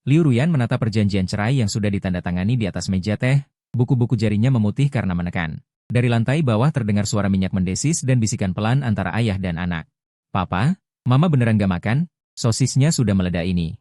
Liu Ruyan menatap perjanjian cerai yang sudah ditandatangani di atas meja teh, buku-buku jarinya memutih karena menekan. Dari lantai bawah terdengar suara minyak mendesis dan bisikan pelan antara ayah dan anak. Papa, Mama beneran gak makan? Sosisnya sudah meledak ini.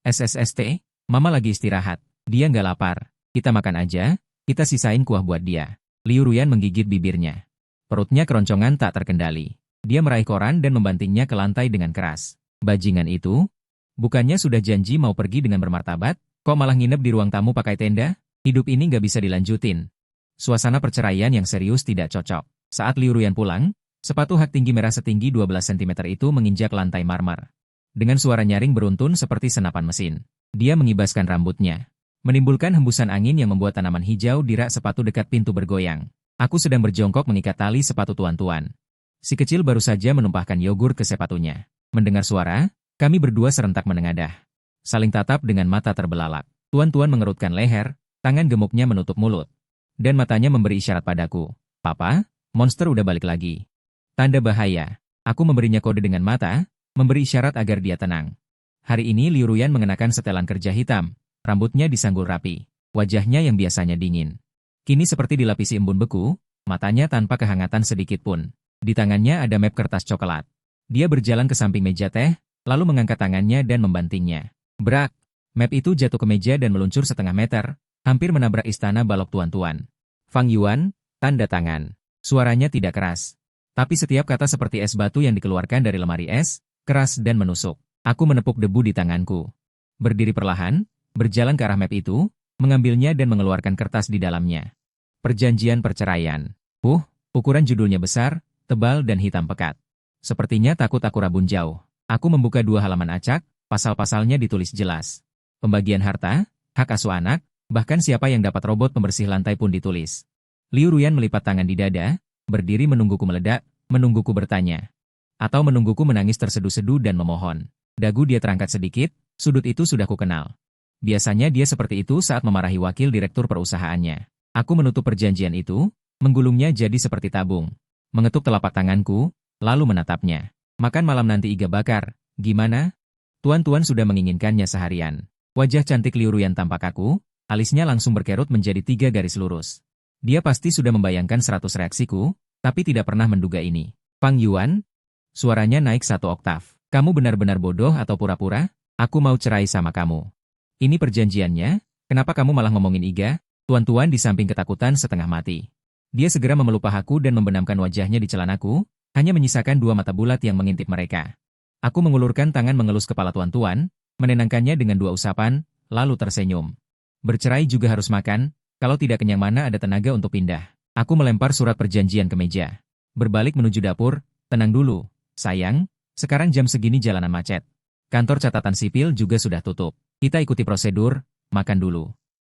SSST, Mama lagi istirahat. Dia gak lapar. Kita makan aja, kita sisain kuah buat dia. Liu Ruyan menggigit bibirnya. Perutnya keroncongan tak terkendali. Dia meraih koran dan membantingnya ke lantai dengan keras. Bajingan itu? Bukannya sudah janji mau pergi dengan bermartabat, kok malah nginep di ruang tamu pakai tenda? Hidup ini nggak bisa dilanjutin. Suasana perceraian yang serius tidak cocok. Saat Liu Ruyan pulang, sepatu hak tinggi merah setinggi 12 cm itu menginjak lantai marmer. Dengan suara nyaring beruntun seperti senapan mesin. Dia mengibaskan rambutnya, menimbulkan hembusan angin yang membuat tanaman hijau di rak sepatu dekat pintu bergoyang. Aku sedang berjongkok mengikat tali sepatu tuan-tuan. Si kecil baru saja menumpahkan yogur ke sepatunya. Mendengar suara, kami berdua serentak menengadah. Saling tatap dengan mata terbelalak. Tuan-tuan mengerutkan leher, tangan gemuknya menutup mulut. Dan matanya memberi isyarat padaku. Papa, monster udah balik lagi. Tanda bahaya. Aku memberinya kode dengan mata, memberi isyarat agar dia tenang. Hari ini Liu Ruyan mengenakan setelan kerja hitam. Rambutnya disanggul rapi. Wajahnya yang biasanya dingin kini seperti dilapisi embun beku, matanya tanpa kehangatan sedikit pun. Di tangannya ada map kertas coklat. Dia berjalan ke samping meja teh, lalu mengangkat tangannya dan membantingnya. Brak! Map itu jatuh ke meja dan meluncur setengah meter, hampir menabrak istana balok tuan-tuan. Fang Yuan, tanda tangan. Suaranya tidak keras. Tapi setiap kata seperti es batu yang dikeluarkan dari lemari es, keras dan menusuk. Aku menepuk debu di tanganku. Berdiri perlahan, berjalan ke arah map itu, mengambilnya dan mengeluarkan kertas di dalamnya. Perjanjian perceraian. Ukuran judulnya besar, tebal dan hitam pekat. Sepertinya takut aku rabun jauh. Aku membuka 2 halaman acak, pasal-pasalnya ditulis jelas. Pembagian harta, hak asuh anak, bahkan siapa yang dapat robot pembersih lantai pun ditulis. Liu Ruyan melipat tangan di dada, berdiri menungguku meledak, menungguku bertanya. Atau menungguku menangis terseduh-seduh dan memohon. Dagu dia terangkat sedikit, sudut itu sudah kukenal. Biasanya dia seperti itu saat memarahi wakil direktur perusahaannya. Aku menutup perjanjian itu, menggulungnya jadi seperti tabung. Mengetuk telapak tanganku, lalu menatapnya. Makan malam nanti iga bakar, gimana? Tuan-tuan sudah menginginkannya seharian. Wajah cantik Liu Ruyan tampak kaku, alisnya langsung berkerut menjadi 3 garis lurus. Dia pasti sudah membayangkan 100 reaksiku, tapi tidak pernah menduga ini. Fang Yuan? Suaranya naik 1 oktav. Kamu benar-benar bodoh atau pura-pura? Aku mau cerai sama kamu. Ini perjanjiannya, kenapa kamu malah ngomongin iga? Tuan-tuan di samping ketakutan setengah mati. Dia segera memeluk pahaku dan membenamkan wajahnya di celanaku, hanya menyisakan 2 mata bulat yang mengintip mereka. Aku mengulurkan tangan mengelus kepala tuan-tuan, menenangkannya dengan 2 usapan, lalu tersenyum. Bercerai juga harus makan, kalau tidak kenyang mana ada tenaga untuk pindah. Aku melempar surat perjanjian ke meja. Berbalik menuju dapur, tenang dulu, sayang, sekarang jam segini jalanan macet. Kantor catatan sipil juga sudah tutup. Kita ikuti prosedur, makan dulu.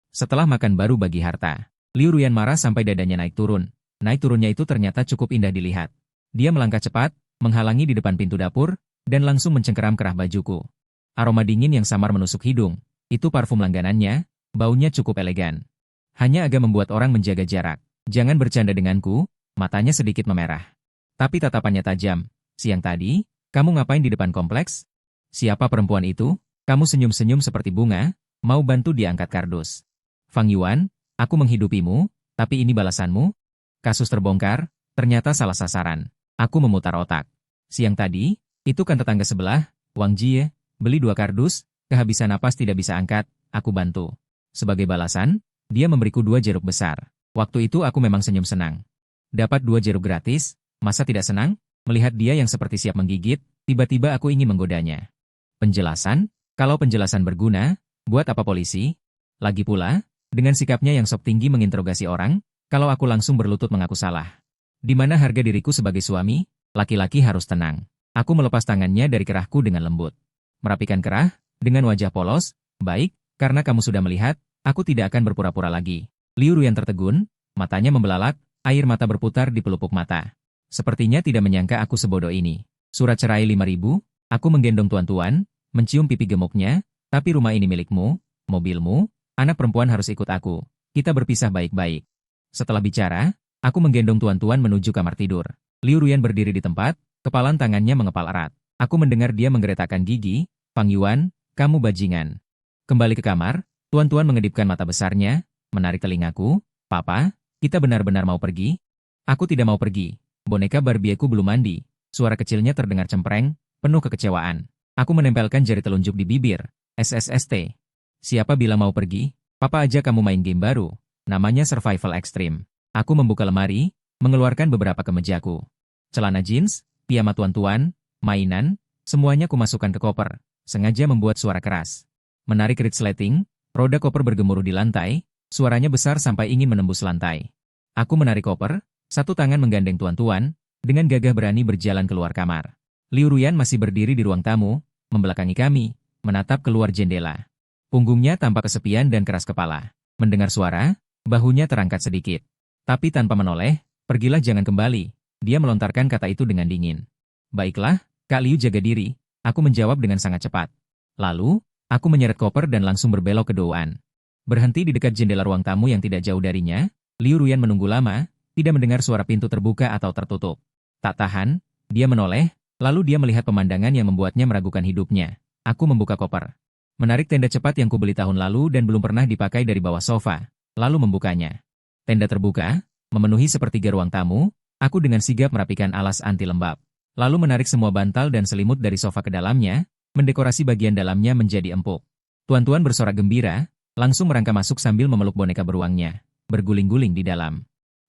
Setelah makan baru bagi harta. Liu Ruyan marah sampai dadanya naik turun. Naik turunnya itu ternyata cukup indah dilihat. Dia melangkah cepat, menghalangi di depan pintu dapur, dan langsung mencengkeram kerah bajuku. Aroma dingin yang samar menusuk hidung. Itu parfum langganannya, baunya cukup elegan. Hanya agak membuat orang menjaga jarak. Jangan bercanda denganku, matanya sedikit memerah. Tapi tatapannya tajam. Siang tadi, kamu ngapain di depan kompleks? Siapa perempuan itu? Kamu senyum-senyum seperti bunga, mau bantu diangkat kardus. Fang Yuan, aku menghidupimu, tapi ini balasanmu? Kasus terbongkar, ternyata salah sasaran. Aku memutar otak. Siang tadi, itu kan tetangga sebelah, Wang Jie, beli 2 kardus, kehabisan napas tidak bisa angkat, aku bantu. Sebagai balasan, dia memberiku 2 jeruk besar. Waktu itu aku memang senyum senang. Dapat 2 jeruk gratis, masa tidak senang? Melihat dia yang seperti siap menggigit, tiba-tiba aku ingin menggodanya. Penjelasan? Kalau penjelasan berguna, buat apa polisi? Lagi pula, dengan sikapnya yang sok tinggi menginterogasi orang, kalau aku langsung berlutut mengaku salah. Di mana harga diriku sebagai suami? Laki-laki harus tenang. Aku melepas tangannya dari kerahku dengan lembut. Merapikan kerah, dengan wajah polos, baik, karena kamu sudah melihat, aku tidak akan berpura-pura lagi. Liu Ruyan tertegun, matanya membelalak, air mata berputar di pelupuk mata. Sepertinya tidak menyangka aku sebodoh ini. Surat cerai 5.000, aku menggendong tuan-tuan, mencium pipi gemuknya, tapi rumah ini milikmu, mobilmu, anak perempuan harus ikut aku. Kita berpisah baik-baik. Setelah bicara, aku menggendong tuan-tuan menuju kamar tidur. Liu Ruyan berdiri di tempat, kepalan tangannya mengepal erat. Aku mendengar dia menggeretakkan gigi, Fang Yuan, kamu bajingan. Kembali ke kamar, Tuan-Tuan mengedipkan mata besarnya, menarik telingaku. Papa, kita benar-benar mau pergi? Aku tidak mau pergi. Boneka Barbieku belum mandi. Suara kecilnya terdengar cempreng, penuh kekecewaan. Aku menempelkan jari telunjuk di bibir. SSST. Siapa bilang mau pergi? Papa aja kamu main game baru. Namanya Survival Extreme. Aku membuka lemari, mengeluarkan beberapa kemejaku. Celana jeans, piyama tuan-tuan, mainan, semuanya kumasukkan ke koper. Sengaja membuat suara keras. Menarik resleting, roda koper bergemuruh di lantai, suaranya besar sampai ingin menembus lantai. Aku menarik koper, satu tangan menggandeng tuan-tuan, dengan gagah berani berjalan keluar kamar. Liu Ruyan masih berdiri di ruang tamu, membelakangi kami, menatap keluar jendela. Punggungnya tampak kesepian dan keras kepala. Mendengar suara, bahunya terangkat sedikit. Tapi tanpa menoleh, pergilah jangan kembali. Dia melontarkan kata itu dengan dingin. Baiklah, Kak Liu jaga diri, aku menjawab dengan sangat cepat. Lalu, aku menyeret koper dan langsung berbelok ke Douan. Berhenti di dekat jendela ruang tamu yang tidak jauh darinya, Liu Ruyan menunggu lama, tidak mendengar suara pintu terbuka atau tertutup. Tak tahan, dia menoleh, lalu dia melihat pemandangan yang membuatnya meragukan hidupnya. Aku membuka koper. Menarik tenda cepat yang kubeli tahun lalu dan belum pernah dipakai dari bawah sofa, lalu membukanya. Tenda terbuka, memenuhi sepertiga ruang tamu, aku dengan sigap merapikan alas anti lembab. Lalu menarik semua bantal dan selimut dari sofa ke dalamnya, mendekorasi bagian dalamnya menjadi empuk. Tuan-tuan bersorak gembira, langsung merangkak masuk sambil memeluk boneka beruangnya, berguling-guling di dalam.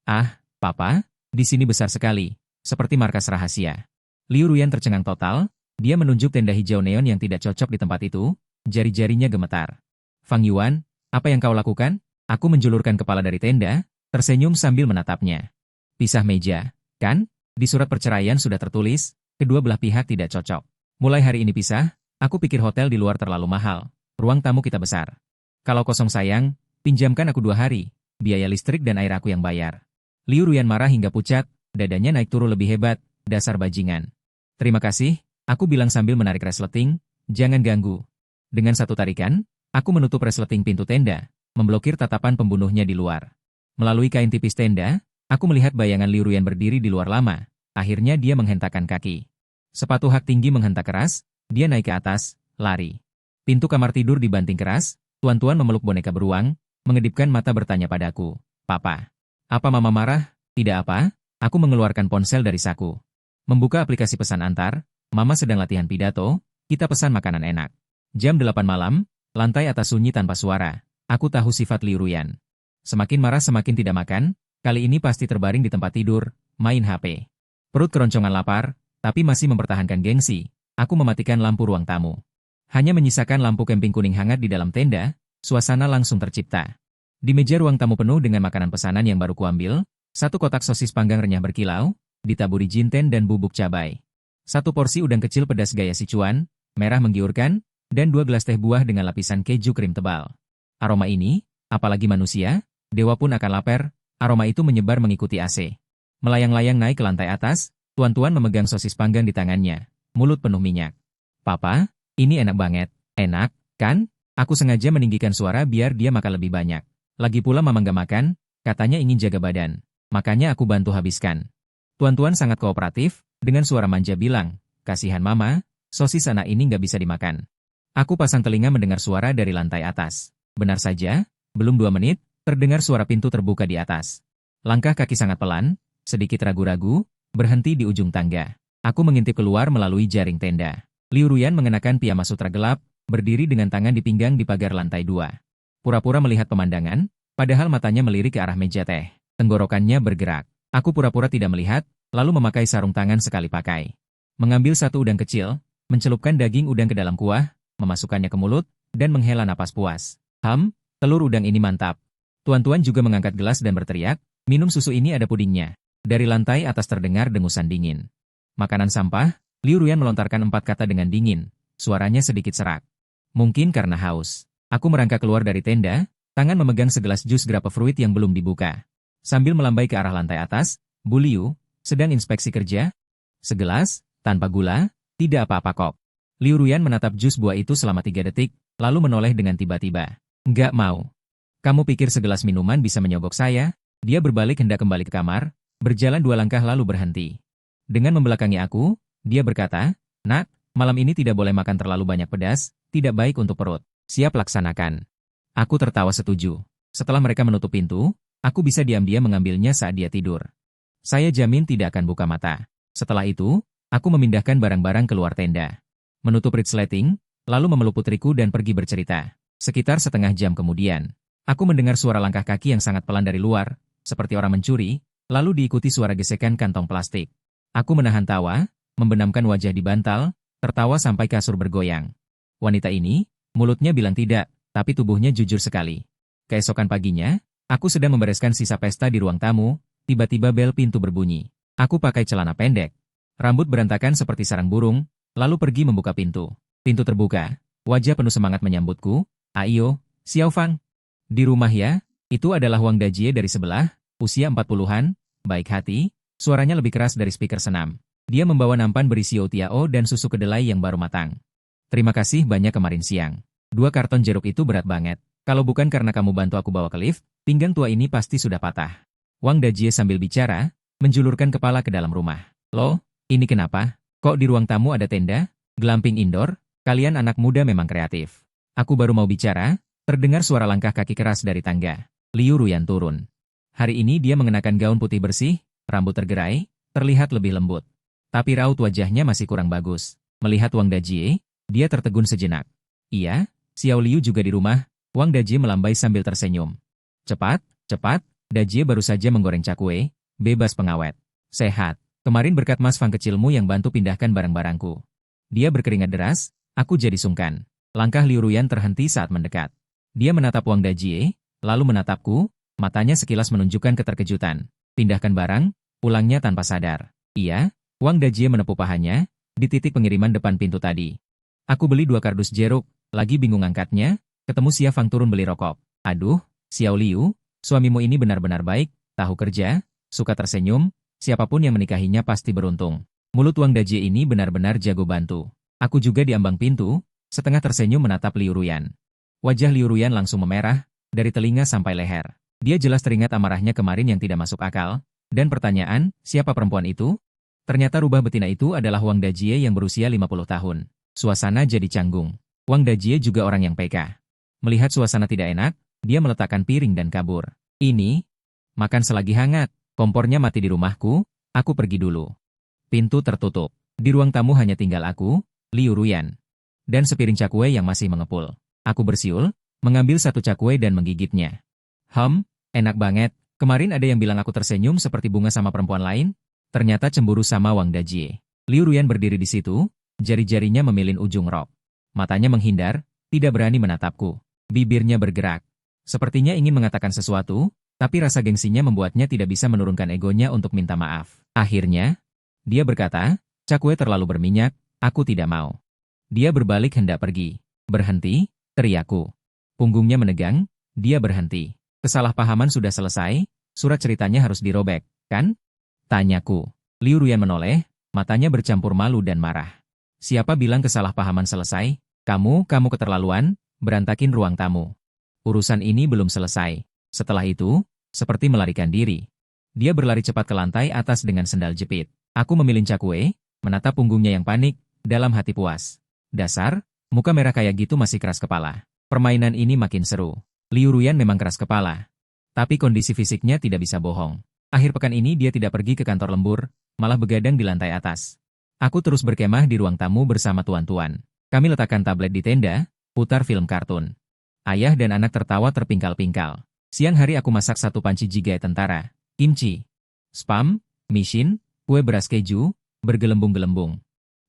Ah, Papa, di sini besar sekali, seperti markas rahasia. Liu Ruyan tercengang total, dia menunjuk tenda hijau neon yang tidak cocok di tempat itu, jari-jarinya gemetar. Fang Yuan, apa yang kau lakukan? Aku menjulurkan kepala dari tenda, tersenyum sambil menatapnya. Pisah meja, kan? Di surat perceraian sudah tertulis, kedua belah pihak tidak cocok. Mulai hari ini pisah, aku pikir hotel di luar terlalu mahal, ruang tamu kita besar. Kalau kosong sayang, pinjamkan aku 2 hari, biaya listrik dan air aku yang bayar. Liu Ruyan marah hingga pucat, dadanya naik turun lebih hebat, dasar bajingan. Terima kasih, aku bilang sambil menarik resleting, jangan ganggu. Dengan satu tarikan, aku menutup resleting pintu tenda, memblokir tatapan pembunuhnya di luar. Melalui kain tipis tenda, aku melihat bayangan Liu Ruyan berdiri di luar lama, akhirnya dia menghentakkan kaki. Sepatu hak tinggi menghentak keras, dia naik ke atas, lari. Pintu kamar tidur dibanting keras, tuan-tuan memeluk boneka beruang, mengedipkan mata bertanya padaku, Papa. Apa mama marah? Tidak apa, aku mengeluarkan ponsel dari saku. Membuka aplikasi pesan antar, mama sedang latihan pidato, kita pesan makanan enak. Jam 8 malam, lantai atas sunyi tanpa suara, aku tahu sifat Liu Ruyan. Semakin marah semakin tidak makan, kali ini pasti terbaring di tempat tidur, main HP. Perut keroncongan lapar, tapi masih mempertahankan gengsi, aku mematikan lampu ruang tamu. Hanya menyisakan lampu camping kuning hangat di dalam tenda, suasana langsung tercipta. Di meja ruang tamu penuh dengan makanan pesanan yang baru kuambil, satu kotak sosis panggang renyah berkilau, ditaburi jinten dan bubuk cabai. Satu porsi udang kecil pedas gaya Sichuan, merah menggiurkan, dan 2 gelas teh buah dengan lapisan keju krim tebal. Aroma ini, apalagi manusia, dewa pun akan lapar, aroma itu menyebar mengikuti AC. Melayang-layang naik ke lantai atas, tuan-tuan memegang sosis panggang di tangannya, mulut penuh minyak. Papa, ini enak banget, enak, kan? Aku sengaja meninggikan suara biar dia makan lebih banyak. Lagi pula mama gak makan, katanya ingin jaga badan, makanya aku bantu habiskan. Tuan-tuan sangat kooperatif, dengan suara manja bilang, kasihan mama, sosis anak ini gak bisa dimakan. Aku pasang telinga mendengar suara dari lantai atas. Benar saja, belum 2 menit, terdengar suara pintu terbuka di atas. Langkah kaki sangat pelan, sedikit ragu-ragu, berhenti di ujung tangga. Aku mengintip keluar melalui jaring tenda. Liu Ruyan mengenakan piyama sutra gelap, berdiri dengan tangan di pinggang di pagar lantai 2. Pura-pura melihat pemandangan, padahal matanya melirik ke arah meja teh. Tenggorokannya bergerak. Aku pura-pura tidak melihat, lalu memakai sarung tangan sekali pakai. Mengambil satu udang kecil, mencelupkan daging udang ke dalam kuah, memasukkannya ke mulut, dan menghela napas puas. Telur udang ini mantap. Tuan-tuan juga mengangkat gelas dan berteriak, minum susu ini ada pudingnya. Dari lantai atas terdengar dengusan dingin. Makanan sampah, Liu Ruyan melontarkan 4 kata dengan dingin, suaranya sedikit serak. Mungkin karena haus. Aku merangkak keluar dari tenda, tangan memegang segelas jus grapefruit yang belum dibuka. Sambil melambai ke arah lantai atas, Bu Liu, sedang inspeksi kerja? Segelas, tanpa gula, tidak apa-apa kok. Liu Ruyan menatap jus buah itu selama 3 detik, lalu menoleh dengan tiba-tiba. Nggak mau. Kamu pikir segelas minuman bisa menyogok saya? Dia berbalik hendak kembali ke kamar, berjalan 2 langkah lalu berhenti. Dengan membelakangi aku, dia berkata, Nak, malam ini tidak boleh makan terlalu banyak pedas, tidak baik untuk perut. Siap laksanakan. Aku tertawa setuju. Setelah mereka menutup pintu, aku bisa diam-diam mengambilnya saat dia tidur. Saya jamin tidak akan buka mata. Setelah itu, aku memindahkan barang-barang keluar tenda. Menutup resleting, lalu memeluk putriku dan pergi bercerita. Sekitar setengah jam kemudian, aku mendengar suara langkah kaki yang sangat pelan dari luar, seperti orang mencuri, lalu diikuti suara gesekan kantong plastik. Aku menahan tawa, membenamkan wajah di bantal, tertawa sampai kasur bergoyang. Wanita ini, mulutnya bilang tidak, tapi tubuhnya jujur sekali. Keesokan paginya, aku sedang membereskan sisa pesta di ruang tamu, tiba-tiba bel pintu berbunyi. Aku pakai celana pendek, rambut berantakan seperti sarang burung, lalu pergi membuka pintu. Pintu terbuka, wajah penuh semangat menyambutku. Ayo, Xiao Fang. Di rumah ya, itu adalah Wang Dajie dari sebelah, usia 40-an, baik hati, suaranya lebih keras dari speaker senam. Dia membawa nampan berisi otiao dan susu kedelai yang baru matang. Terima kasih banyak kemarin siang. 2 karton jeruk itu berat banget. Kalau bukan karena kamu bantu aku bawa ke lift, pinggang tua ini pasti sudah patah. Wang Dajie sambil bicara, menjulurkan kepala ke dalam rumah. Loh, ini kenapa? Kok di ruang tamu ada tenda? Glamping indoor? Kalian anak muda memang kreatif. Aku baru mau bicara, terdengar suara langkah kaki keras dari tangga. Liu Ruyan turun. Hari ini dia mengenakan gaun putih bersih, rambut tergerai, terlihat lebih lembut. Tapi raut wajahnya masih kurang bagus. Melihat Wang Dajie, dia tertegun sejenak. Iya, Xiao Liu juga di rumah. Wang Dajie melambai sambil tersenyum. Cepat, cepat, Dajie baru saja menggoreng cakwe, bebas pengawet. Sehat, kemarin berkat Mas Fang kecilmu yang bantu pindahkan barang-barangku. Dia berkeringat deras, aku jadi sungkan. Langkah Liu Ruyan terhenti saat mendekat. Dia menatap Wang Dajie, lalu menatapku, matanya sekilas menunjukkan keterkejutan. Pindahkan barang, ulangnya tanpa sadar. Iya, Wang Dajie menepuk pahanya, di titik pengiriman depan pintu tadi. Aku beli 2 kardus jeruk, lagi bingung angkatnya, ketemu Xia Fang turun beli rokok. Aduh, Xiao Liu, suamimu ini benar-benar baik, tahu kerja, suka tersenyum, siapapun yang menikahinya pasti beruntung. Mulut Wang Dajie ini benar-benar jago bantu. Aku juga di ambang pintu, setengah tersenyum menatap Liu Ruyan. Wajah Liu Ruyan langsung memerah, dari telinga sampai leher. Dia jelas teringat amarahnya kemarin yang tidak masuk akal, dan pertanyaan, siapa perempuan itu? Ternyata rubah betina itu adalah Wang Dajie yang berusia 50 tahun. Suasana jadi canggung. Wang Dajie juga orang yang peka. Melihat suasana tidak enak, dia meletakkan piring dan kabur. Ini, makan selagi hangat, kompornya mati di rumahku, aku pergi dulu. Pintu tertutup. Di ruang tamu hanya tinggal aku, Liu Ruyan, dan sepiring cakwe yang masih mengepul. Aku bersiul, mengambil 1 cakwe dan menggigitnya. Enak banget. Kemarin ada yang bilang aku tersenyum seperti bunga sama perempuan lain. Ternyata cemburu sama Wang Dajie. Liu Ruyan berdiri di situ, jari-jarinya memilin ujung rok. Matanya menghindar, tidak berani menatapku. Bibirnya bergerak. Sepertinya ingin mengatakan sesuatu, tapi rasa gengsinya membuatnya tidak bisa menurunkan egonya untuk minta maaf. Akhirnya, dia berkata, cakwe terlalu berminyak, aku tidak mau. Dia berbalik hendak pergi. Berhenti, teriakku. Punggungnya menegang, dia berhenti. Kesalahpahaman sudah selesai, surat ceritanya harus dirobek, kan? Tanyaku. Liu Ruyan menoleh, matanya bercampur malu dan marah. Siapa bilang kesalahpahaman selesai? Kamu keterlaluan, berantakin ruang tamu. Urusan ini belum selesai. Setelah itu, seperti melarikan diri. Dia berlari cepat ke lantai atas dengan sendal jepit. Aku memilih cakwe, menatap punggungnya yang panik, dalam hati puas. Dasar, muka merah kayak gitu masih keras kepala. Permainan ini makin seru. Liu Ruyan memang keras kepala. Tapi kondisi fisiknya tidak bisa bohong. Akhir pekan ini dia tidak pergi ke kantor lembur, malah begadang di lantai atas. Aku terus berkemah di ruang tamu bersama tuan-tuan. Kami letakkan tablet di tenda, putar film kartun. Ayah dan anak tertawa terpingkal-pingkal. Siang hari aku masak 1 panci jjigae tentara, kimchi, spam, mishin, kue beras keju, bergelembung-gelembung.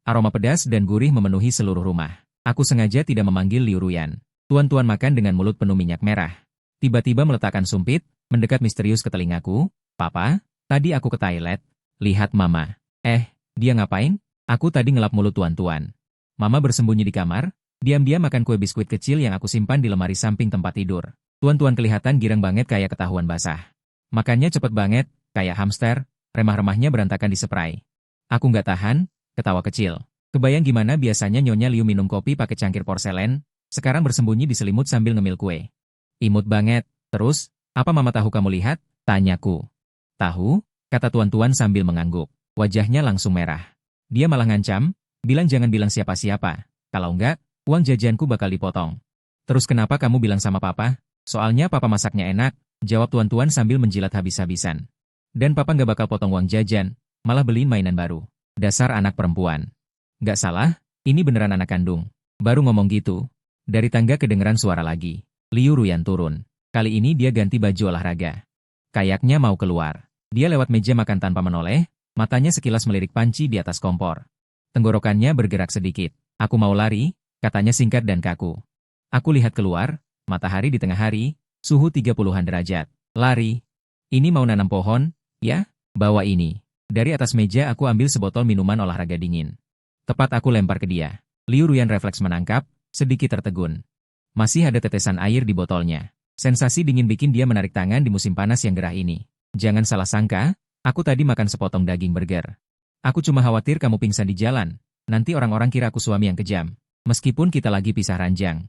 Aroma pedas dan gurih memenuhi seluruh rumah. Aku sengaja tidak memanggil Liu Ruyan. Tuan-tuan makan dengan mulut penuh minyak merah. Tiba-tiba meletakkan sumpit, mendekat misterius ke telingaku. Papa, tadi aku ke toilet. Lihat Mama. Dia ngapain? Aku tadi ngelap mulut tuan-tuan. Mama bersembunyi di kamar, diam-diam makan kue biskuit kecil yang aku simpan di lemari samping tempat tidur. Tuan-tuan kelihatan girang banget kayak ketahuan basah. Makannya cepet banget, kayak hamster, remah-remahnya berantakan di spray. Aku nggak tahan, ketawa kecil. Kebayang gimana biasanya Nyonya Liu minum kopi pakai cangkir porselen, sekarang bersembunyi di selimut sambil ngemil kue. Imut banget. Terus, apa Mama tahu kamu lihat? Tanyaku. Tahu, kata tuan-tuan sambil mengangguk. Wajahnya langsung merah. Dia malah ngancam, bilang jangan bilang siapa-siapa. Kalau enggak, uang jajanku bakal dipotong. Terus kenapa kamu bilang sama papa? Soalnya papa masaknya enak, jawab tuan-tuan sambil menjilat habis-habisan. Dan papa nggak bakal potong uang jajan, malah beliin mainan baru. Dasar anak perempuan. Nggak salah, ini beneran anak kandung. Baru ngomong gitu, dari tangga kedengeran suara lagi. Liu Ruyan turun. Kali ini dia ganti baju olahraga. Kayaknya mau keluar. Dia lewat meja makan tanpa menoleh, matanya sekilas melirik panci di atas kompor. Tenggorokannya bergerak sedikit. Aku mau lari, katanya singkat dan kaku. Aku lihat keluar, matahari di tengah hari, suhu 30-an derajat. Lari. Ini mau nanam pohon, ya? Bawa ini. Dari atas meja aku ambil sebotol minuman olahraga dingin. Tepat aku lempar ke dia. Liu Ruyan refleks menangkap, sedikit tertegun. Masih ada tetesan air di botolnya. Sensasi dingin bikin dia menarik tangan di musim panas yang gerah ini. Jangan salah sangka, aku tadi makan sepotong daging burger. Aku cuma khawatir kamu pingsan di jalan. Nanti orang-orang kira aku suami yang kejam. Meskipun kita lagi pisah ranjang.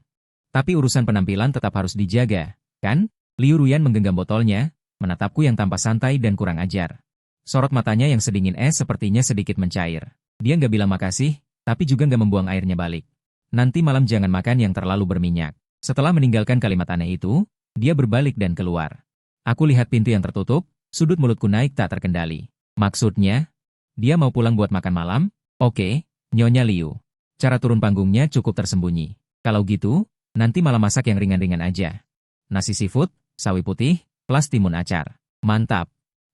Tapi urusan penampilan tetap harus dijaga, kan? Liu Ruyan menggenggam botolnya, menatapku yang tampak santai dan kurang ajar. Sorot matanya yang sedingin es sepertinya sedikit mencair. Dia nggak bilang makasih, tapi juga nggak membuang airnya balik. Nanti malam jangan makan yang terlalu berminyak. Setelah meninggalkan kalimat aneh itu, dia berbalik dan keluar. Aku lihat pintu yang tertutup, sudut mulutku naik tak terkendali. Maksudnya, dia mau pulang buat makan malam? Oke, Nyonya Liu. Cara turun panggungnya cukup tersembunyi. Kalau gitu, nanti malah masak yang ringan-ringan aja. Nasi seafood, sawi putih, plus timun acar. Mantap.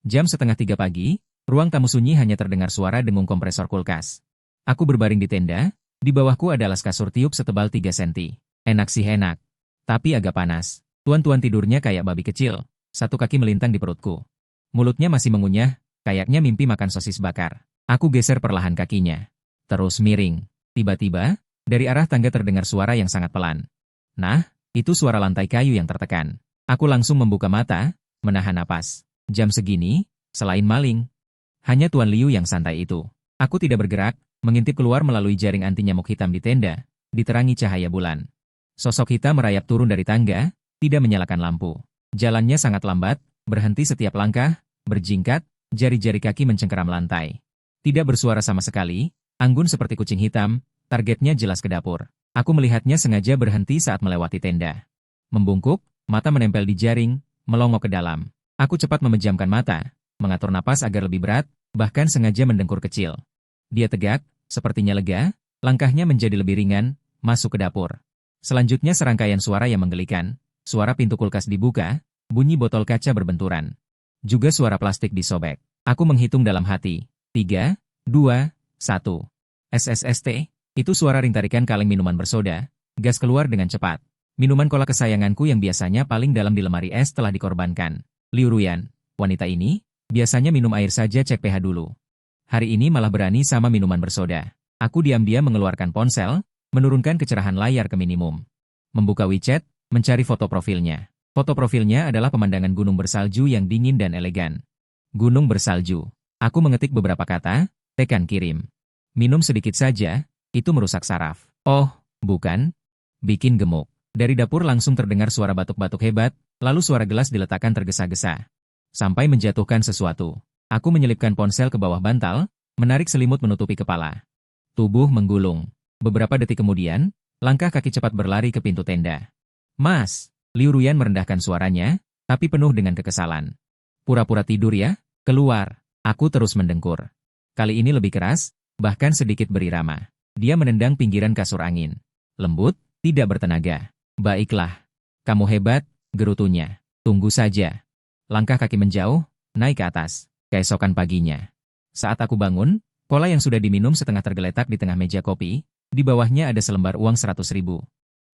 Jam 2:30 pagi, ruang tamu sunyi hanya terdengar suara dengung kompresor kulkas. Aku berbaring di tenda, di bawahku ada alas kasur tiup setebal 3 senti. Enak sih enak. Tapi agak panas. Tuan-tuan tidurnya kayak babi kecil. Satu kaki melintang di perutku. Mulutnya masih mengunyah, kayaknya mimpi makan sosis bakar. Aku geser perlahan kakinya. Terus miring. Tiba-tiba, dari arah tangga terdengar suara yang sangat pelan. Nah, itu suara lantai kayu yang tertekan. Aku langsung membuka mata, menahan napas. Jam segini, selain maling, hanya Tuan Liu yang santai itu. Aku tidak bergerak, mengintip keluar melalui jaring anti nyamuk hitam di tenda, diterangi cahaya bulan. Sosok hitam merayap turun dari tangga, tidak menyalakan lampu. Jalannya sangat lambat, berhenti setiap langkah, berjingkat, jari-jari kaki mencengkeram lantai. Tidak bersuara sama sekali, anggun seperti kucing hitam, targetnya jelas ke dapur. Aku melihatnya sengaja berhenti saat melewati tenda. Membungkuk, mata menempel di jaring, melongok ke dalam. Aku cepat memejamkan mata, mengatur napas agar lebih berat, bahkan sengaja mendengkur kecil. Dia tegak, sepertinya lega, langkahnya menjadi lebih ringan, masuk ke dapur. Selanjutnya serangkaian suara yang menggelikan, suara pintu kulkas dibuka, bunyi botol kaca berbenturan. Juga suara plastik disobek. Aku menghitung dalam hati. 3, 2, 1. SSST, itu suara ring tarikan kaleng minuman bersoda, gas keluar dengan cepat. Minuman kola kesayanganku yang biasanya paling dalam di lemari es telah dikorbankan. Liu Ruyan, wanita ini, biasanya minum air saja cek pH dulu. Hari ini malah berani sama minuman bersoda. Aku diam-diam mengeluarkan ponsel, menurunkan kecerahan layar ke minimum. Membuka WeChat, mencari foto profilnya. Foto profilnya adalah pemandangan gunung bersalju yang dingin dan elegan. Gunung bersalju. Aku mengetik beberapa kata, tekan kirim. Minum sedikit saja, itu merusak saraf. Oh, bukan. Bikin gemuk. Dari dapur langsung terdengar suara batuk-batuk hebat, lalu suara gelas diletakkan tergesa-gesa. Sampai menjatuhkan sesuatu. Aku menyelipkan ponsel ke bawah bantal, menarik selimut menutupi kepala. Tubuh menggulung. Beberapa detik kemudian, langkah kaki cepat berlari ke pintu tenda. Mas, Liu Ruyan merendahkan suaranya, tapi penuh dengan kekesalan. Pura-pura tidur ya, keluar. Aku terus mendengkur. Kali ini lebih keras, bahkan sedikit berirama. Dia menendang pinggiran kasur angin. Lembut, tidak bertenaga. Baiklah. Kamu hebat, gerutunya. Tunggu saja. Langkah kaki menjauh, naik ke atas. Keesokan paginya. Saat aku bangun, kola yang sudah diminum setengah tergeletak di tengah meja kopi, di bawahnya ada selembar uang 100.000.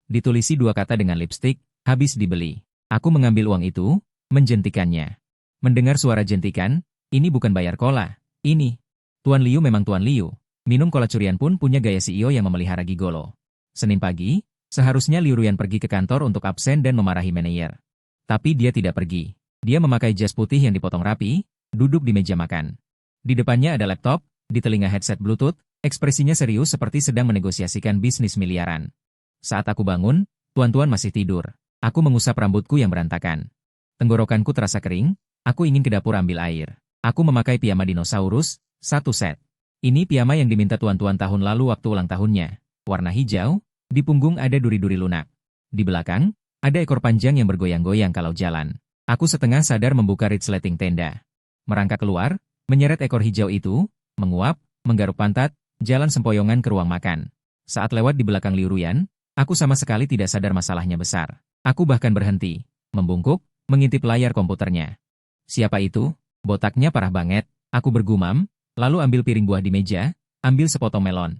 Ditulisi 2 kata dengan lipstik, habis dibeli. Aku mengambil uang itu, menjentikannya. Mendengar suara jentikan, ini bukan bayar kola, ini. Tuan Liu memang Tuan Liu. Minum kola curian pun punya gaya CEO yang memelihara gigolo. Senin pagi, seharusnya Liu Ruyan pergi ke kantor untuk absen dan memarahi manajer. Tapi dia tidak pergi. Dia memakai jas putih yang dipotong rapi, duduk di meja makan. Di depannya ada laptop, di telinga headset Bluetooth, ekspresinya serius seperti sedang menegosiasikan bisnis miliaran. Saat aku bangun, tuan-tuan masih tidur. Aku mengusap rambutku yang berantakan. Tenggorokanku terasa kering, aku ingin ke dapur ambil air. Aku memakai piyama dinosaurus, 1 set. Ini piyama yang diminta tuan-tuan tahun lalu waktu ulang tahunnya. Warna hijau, di punggung ada duri-duri lunak. Di belakang, ada ekor panjang yang bergoyang-goyang kalau jalan. Aku setengah sadar membuka resleting tenda. Merangkak keluar, menyeret ekor hijau itu, menguap, menggaruk pantat, jalan sempoyongan ke ruang makan. Saat lewat di belakang Liu Ruyan, aku sama sekali tidak sadar masalahnya besar. Aku bahkan berhenti, membungkuk, mengintip layar komputernya. Siapa itu? Botaknya parah banget, aku bergumam, lalu ambil piring buah di meja, ambil sepotong melon.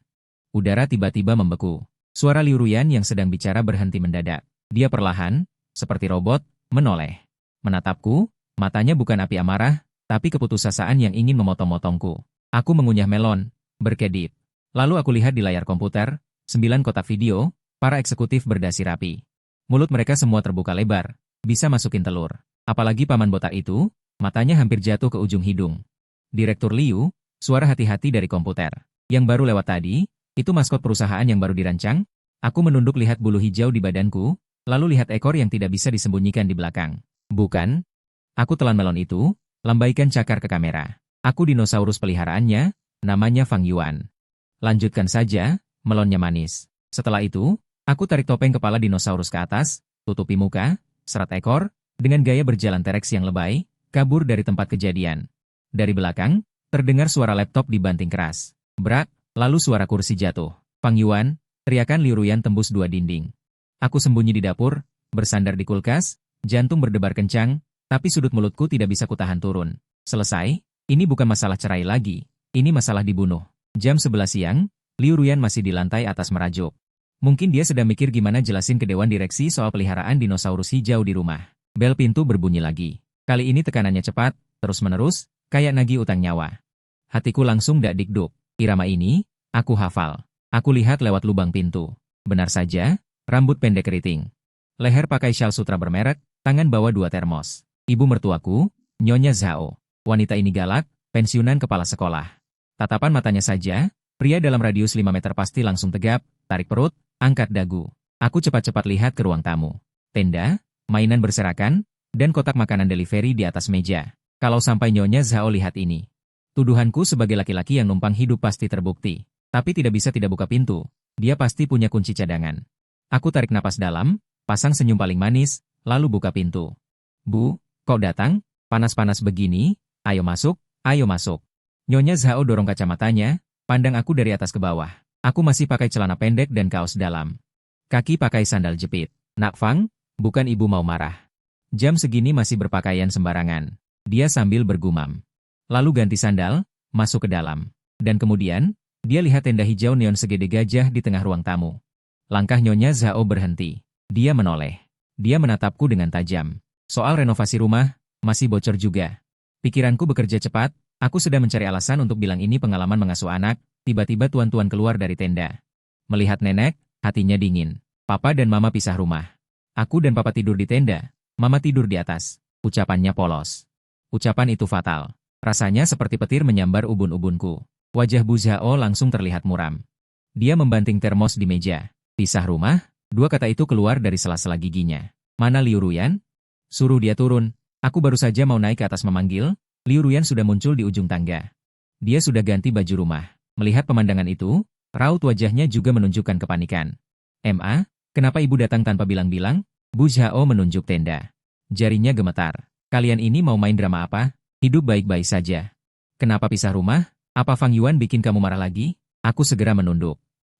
Udara tiba-tiba membeku. Suara Liu Ruyan yang sedang bicara berhenti mendadak. Dia perlahan, seperti robot, menoleh. Menatapku, matanya bukan api amarah, tapi keputusasaan yang ingin memotong-motongku. Aku mengunyah melon, berkedip. Lalu aku lihat di layar komputer, 9 kotak video, para eksekutif berdasi rapi. Mulut mereka semua terbuka lebar, bisa masukin telur. Apalagi paman botak itu, matanya hampir jatuh ke ujung hidung. Direktur Liu, suara hati-hati dari komputer. Yang baru lewat tadi, itu maskot perusahaan yang baru dirancang. Aku menunduk lihat bulu hijau di badanku, lalu lihat ekor yang tidak bisa disembunyikan di belakang. Bukan. Aku telan melon itu, lambaikan cakar ke kamera. Aku dinosaurus peliharaannya, namanya Fang Yuan. Lanjutkan saja, melonnya manis. Setelah itu, aku tarik topeng kepala dinosaurus ke atas, tutupi muka, serat ekor, dengan gaya berjalan T-Rex yang lebay, kabur dari tempat kejadian. Dari belakang, terdengar suara laptop dibanting keras. Brak, lalu suara kursi jatuh. Fang Yuan, teriakan Liu Ruyan tembus 2 dinding. Aku sembunyi di dapur, bersandar di kulkas, jantung berdebar kencang, tapi sudut mulutku tidak bisa kutahan turun. Selesai, ini bukan masalah cerai lagi, ini masalah dibunuh. Jam 11 siang, Liu Ruyan masih di lantai atas merajuk. Mungkin dia sedang mikir gimana jelasin ke dewan direksi soal peliharaan dinosaurus hijau di rumah. Bel pintu berbunyi lagi. Kali ini tekanannya cepat, terus-menerus, kayak nagih utang nyawa. Hatiku langsung dak-dikduk. Irama ini, aku hafal. Aku lihat lewat lubang pintu. Benar saja, rambut pendek keriting. Leher pakai syal sutra bermerek, tangan bawa 2 termos. Ibu mertuaku, Nyonya Zhao. Wanita ini galak, pensiunan kepala sekolah. Tatapan matanya saja, pria dalam radius 5 meter pasti langsung tegap, tarik perut, angkat dagu. Aku cepat-cepat lihat ke ruang tamu. Tenda, mainan berserakan, dan kotak makanan delivery di atas meja. Kalau sampai Nyonya Zhao lihat ini, tuduhanku sebagai laki-laki yang numpang hidup pasti terbukti. Tapi tidak bisa tidak buka pintu. Dia pasti punya kunci cadangan. Aku tarik napas dalam, pasang senyum paling manis, lalu buka pintu. Bu, kok datang? Panas-panas begini? Ayo masuk, ayo masuk. Nyonya Zhao dorong kacamatanya, pandang aku dari atas ke bawah. Aku masih pakai celana pendek dan kaos dalam. Kaki pakai sandal jepit. Nak Fang, bukan ibu mau marah. Jam segini masih berpakaian sembarangan. Dia sambil bergumam. Lalu ganti sandal, masuk ke dalam. Dan kemudian, dia lihat tenda hijau neon segede gajah di tengah ruang tamu. Langkah Nyonya Zhao berhenti. Dia menoleh. Dia menatapku dengan tajam. Soal renovasi rumah, masih bocor juga. Pikiranku bekerja cepat, aku sedang mencari alasan untuk bilang ini pengalaman mengasuh anak, tiba-tiba tuan-tuan keluar dari tenda. Melihat nenek, hatinya dingin. Papa dan mama pisah rumah. Aku dan papa tidur di tenda, mama tidur di atas. Ucapannya polos. Ucapan itu fatal. Rasanya seperti petir menyambar ubun-ubunku. Wajah Bu Zhao langsung terlihat muram. Dia membanting termos di meja. Pisah rumah, 2 kata itu keluar dari sela-sela giginya. Mana Liu Ruyan? Suruh dia turun. Aku baru saja mau naik ke atas memanggil, Liu Ruyan sudah muncul di ujung tangga. Dia sudah ganti baju rumah. Melihat pemandangan itu, raut wajahnya juga menunjukkan kepanikan. "Ma, kenapa ibu datang tanpa bilang-bilang?" Bu Zhao menunjuk tenda. Jarinya gemetar. "Kalian ini mau main drama apa? Hidup baik-baik saja. Kenapa pisah rumah? Apa Fang Yuan bikin kamu marah lagi?" Aku segera menunduk.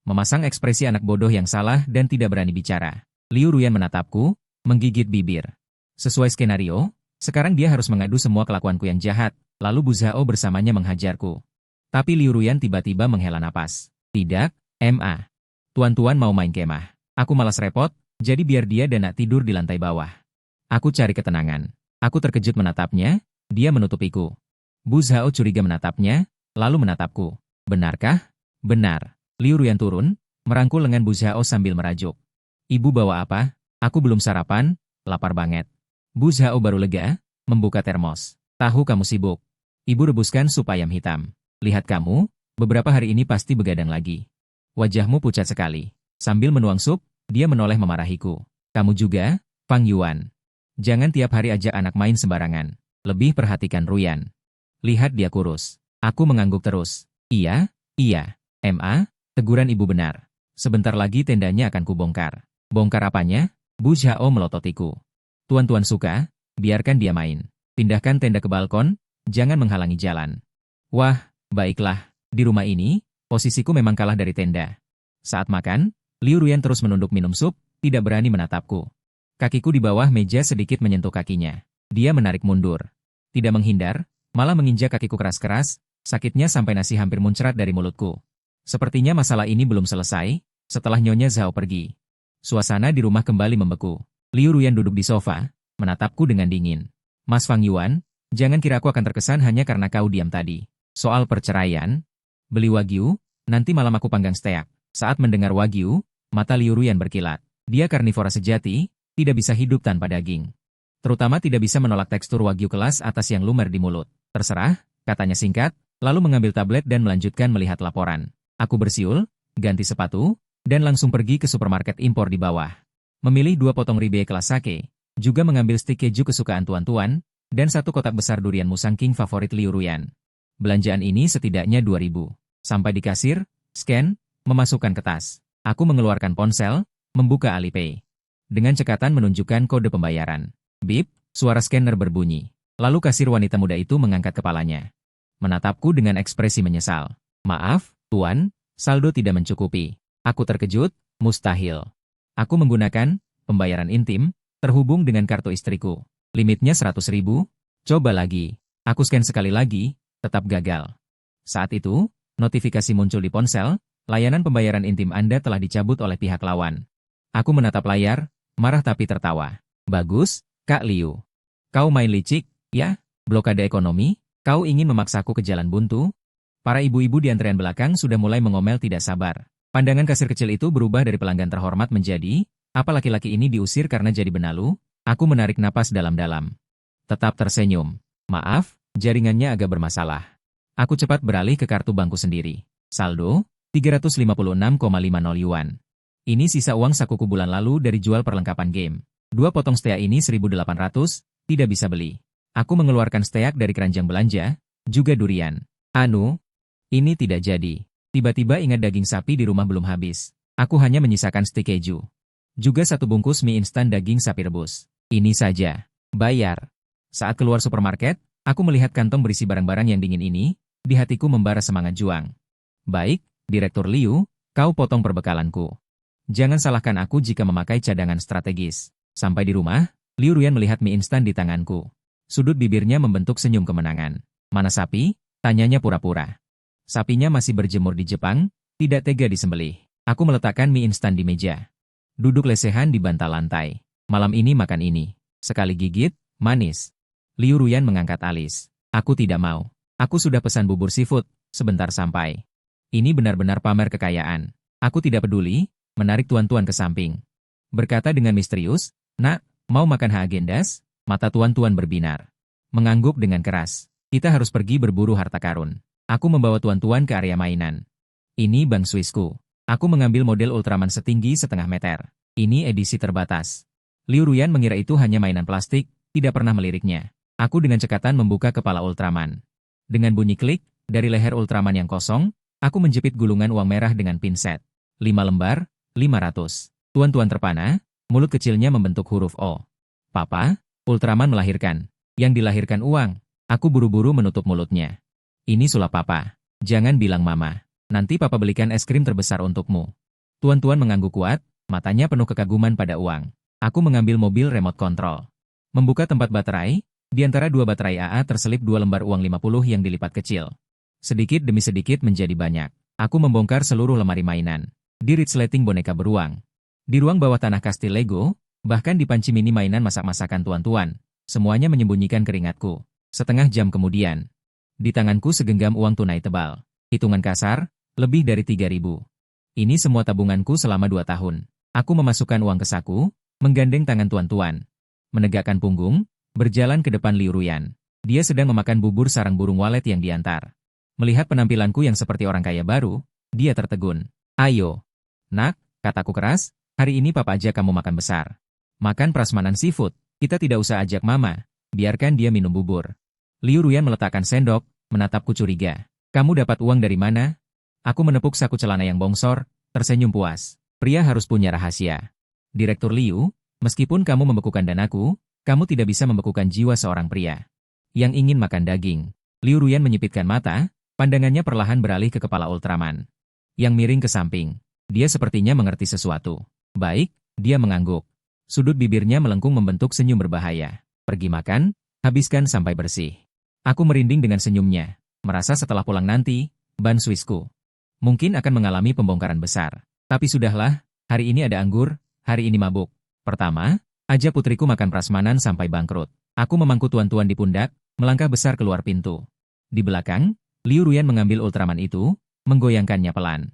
Memasang ekspresi anak bodoh yang salah dan tidak berani bicara. Liu Ruyan menatapku, menggigit bibir. Sesuai skenario, sekarang dia harus mengadu semua kelakuanku yang jahat, lalu Bu Zhao bersamanya menghajarku. Tapi Liu Ruyan tiba-tiba menghela napas. "Tidak, Ma. Tuan-tuan mau main kemah. Aku malas repot, jadi biar dia dan nak tidur di lantai bawah." Aku cari ketenangan. Aku terkejut menatapnya, dia menutupiku. Bu Zhao curiga menatapnya, lalu menatapku. "Benarkah?" "Benar." Liu Ruyan turun, merangkul lengan Bu Zhao sambil merajuk. "Ibu bawa apa? Aku belum sarapan, lapar banget." Bu Zhao baru lega, membuka termos. "Tahu kamu sibuk. Ibu rebuskan sup ayam hitam. Lihat kamu, beberapa hari ini pasti begadang lagi. Wajahmu pucat sekali." Sambil menuang sup, dia menoleh memarahiku. "Kamu juga, Fang Yuan. Jangan tiap hari ajak anak main sembarangan. Lebih perhatikan Ruyan. Lihat dia kurus." Aku mengangguk terus. Iya, Ma, teguran ibu benar. Sebentar lagi tendanya akan kubongkar." "Bongkar apanya?" Bu Zhao melototiku. Tuan-tuan suka, biarkan dia main. Pindahkan tenda ke balkon, jangan menghalangi jalan. Wah, baiklah, di rumah ini, posisiku memang kalah dari tenda. Saat makan, Liu Ruyan terus menunduk minum sup, tidak berani menatapku. Kakiku di bawah meja sedikit menyentuh kakinya. Dia menarik mundur. Tidak menghindar, malah menginjak kakiku keras-keras, sakitnya sampai nasi hampir muncrat dari mulutku. Sepertinya masalah ini belum selesai, setelah Nyonya Zhao pergi. Suasana di rumah kembali membeku. Liu Ruyan duduk di sofa, menatapku dengan dingin. Mas Fang Yuan, jangan kira aku akan terkesan hanya karena kau diam tadi. Soal perceraian, beli wagyu, nanti malam aku panggang steak. Saat mendengar wagyu, mata Liu Ruyan berkilat. Dia karnivora sejati, tidak bisa hidup tanpa daging. Terutama tidak bisa menolak tekstur wagyu kelas atas yang lumer di mulut. Terserah, katanya singkat, lalu mengambil tablet dan melanjutkan melihat laporan. Aku bersiul, ganti sepatu, dan langsung pergi ke supermarket impor di bawah. Memilih 2 potong ribeye kelas sake, juga mengambil stik keju kesukaan tuan-tuan, dan 1 kotak besar durian Musang King favorit Liu Ruyan. Belanjaan ini setidaknya 2.000. Sampai di kasir, scan, memasukkan ke tas. Aku mengeluarkan ponsel, membuka Alipay. Dengan cekatan menunjukkan kode pembayaran. Bip, suara scanner berbunyi. Lalu kasir wanita muda itu mengangkat kepalanya. Menatapku dengan ekspresi menyesal. Maaf, Tuan, saldo tidak mencukupi. Aku terkejut, mustahil. Aku menggunakan pembayaran intim, terhubung dengan kartu istriku. Limitnya 100.000, coba lagi. Aku scan sekali lagi, tetap gagal. Saat itu, notifikasi muncul di ponsel, layanan pembayaran intim Anda telah dicabut oleh pihak lawan. Aku menatap layar, marah tapi tertawa. Bagus, Kak Liu. Kau main licik, ya? Blokade ekonomi? Kau ingin memaksaku ke jalan buntu? Para ibu-ibu di antrean belakang sudah mulai mengomel tidak sabar. Pandangan kasir kecil itu berubah dari pelanggan terhormat menjadi, apa laki-laki ini diusir karena jadi benalu? Aku menarik napas dalam-dalam. Tetap tersenyum. Maaf, jaringannya agak bermasalah. Aku cepat beralih ke kartu bangku sendiri. Saldo, 356,50 yuan. Ini sisa uang sakuku bulan lalu dari jual perlengkapan game. 2 potong steak ini 1.800, tidak bisa beli. Aku mengeluarkan steak dari keranjang belanja, juga durian. Anu, ini tidak jadi. Tiba-tiba ingat daging sapi di rumah belum habis. Aku hanya menyisakan stik keju. Juga 1 bungkus mie instan daging sapi rebus. Ini saja. Bayar. Saat keluar supermarket, aku melihat kantong berisi barang-barang yang dingin ini, di hatiku membara semangat juang. Baik, Direktur Liu, kau potong perbekalanku. Jangan salahkan aku jika memakai cadangan strategis. Sampai di rumah, Liu Ruyan melihat mie instan di tanganku. Sudut bibirnya membentuk senyum kemenangan. Mana sapi? Tanyanya pura-pura. Sapinya masih berjemur di Jepang, tidak tega disembelih. Aku meletakkan mie instan di meja. Duduk lesehan di bantal lantai. Malam ini makan ini. Sekali gigit, manis. Liu Ruyan mengangkat alis. Aku tidak mau. Aku sudah pesan bubur seafood, sebentar sampai. Ini benar-benar pamer kekayaan. Aku tidak peduli, menarik tuan-tuan ke samping. Berkata dengan misterius, Nak, mau makan Haagen-Dazs? Mata tuan-tuan berbinar. Mengangguk dengan keras. Kita harus pergi berburu harta karun. Aku membawa tuan-tuan ke area mainan. Ini bank Swissku. Aku mengambil model Ultraman setinggi setengah meter. Ini edisi terbatas. Liu Ruyan mengira itu hanya mainan plastik, tidak pernah meliriknya. Aku dengan cekatan membuka kepala Ultraman. Dengan bunyi klik, dari leher Ultraman yang kosong, aku menjepit gulungan uang merah dengan pinset. 5 lembar, 500. Tuan-tuan terpana, mulut kecilnya membentuk huruf O. Papa, Ultraman melahirkan. Yang dilahirkan uang. Aku buru-buru menutup mulutnya. Ini sulap papa. Jangan bilang mama. Nanti papa belikan es krim terbesar untukmu. Tuan-tuan mengangguk kuat, matanya penuh kekaguman pada uang. Aku mengambil mobil remote control. Membuka tempat baterai, di antara 2 baterai AA terselip 2 lembar uang 50 yang dilipat kecil. Sedikit demi sedikit menjadi banyak. Aku membongkar seluruh lemari mainan. Di resleting boneka beruang. Di ruang bawah tanah kastil Lego, bahkan di panci mini mainan masak-masakan tuan-tuan. Semuanya menyembunyikan keringatku. Setengah jam kemudian, di tanganku segenggam uang tunai tebal. Hitungan kasar, lebih dari 3.000. Ini semua tabunganku selama 2 tahun. Aku memasukkan uang ke saku, menggandeng tangan tuan-tuan. Menegakkan punggung, berjalan ke depan Liu Ruyan. Dia sedang memakan bubur sarang burung walet yang diantar. Melihat penampilanku yang seperti orang kaya baru, dia tertegun. Ayo. Nak, kataku keras, hari ini papa ajak kamu makan besar. Makan prasmanan seafood, kita tidak usah ajak mama, biarkan dia minum bubur. Liu Ruyan meletakkan sendok, menatapku curiga. Kamu dapat uang dari mana? Aku menepuk saku celana yang bongsor, tersenyum puas. Pria harus punya rahasia. Direktur Liu, Meskipun kamu membekukan danaku, kamu tidak bisa membekukan jiwa seorang pria yang ingin makan daging. Liu Ruyan menyipitkan mata, pandangannya perlahan beralih ke kepala Ultraman yang miring ke samping. Dia sepertinya mengerti sesuatu. Baik, dia mengangguk. Sudut bibirnya melengkung membentuk senyum berbahaya. Pergi makan, habiskan sampai bersih. Aku merinding dengan senyumnya, merasa setelah pulang nanti, Ban Swisku mungkin akan mengalami pembongkaran besar. Tapi sudahlah, hari ini ada anggur, hari ini mabuk. Pertama, ajak putriku makan prasmanan sampai bangkrut. Aku memangku tuan-tuan di pundak, melangkah besar keluar pintu. Di belakang, Liu Ruyan mengambil Ultraman itu, menggoyangkannya pelan.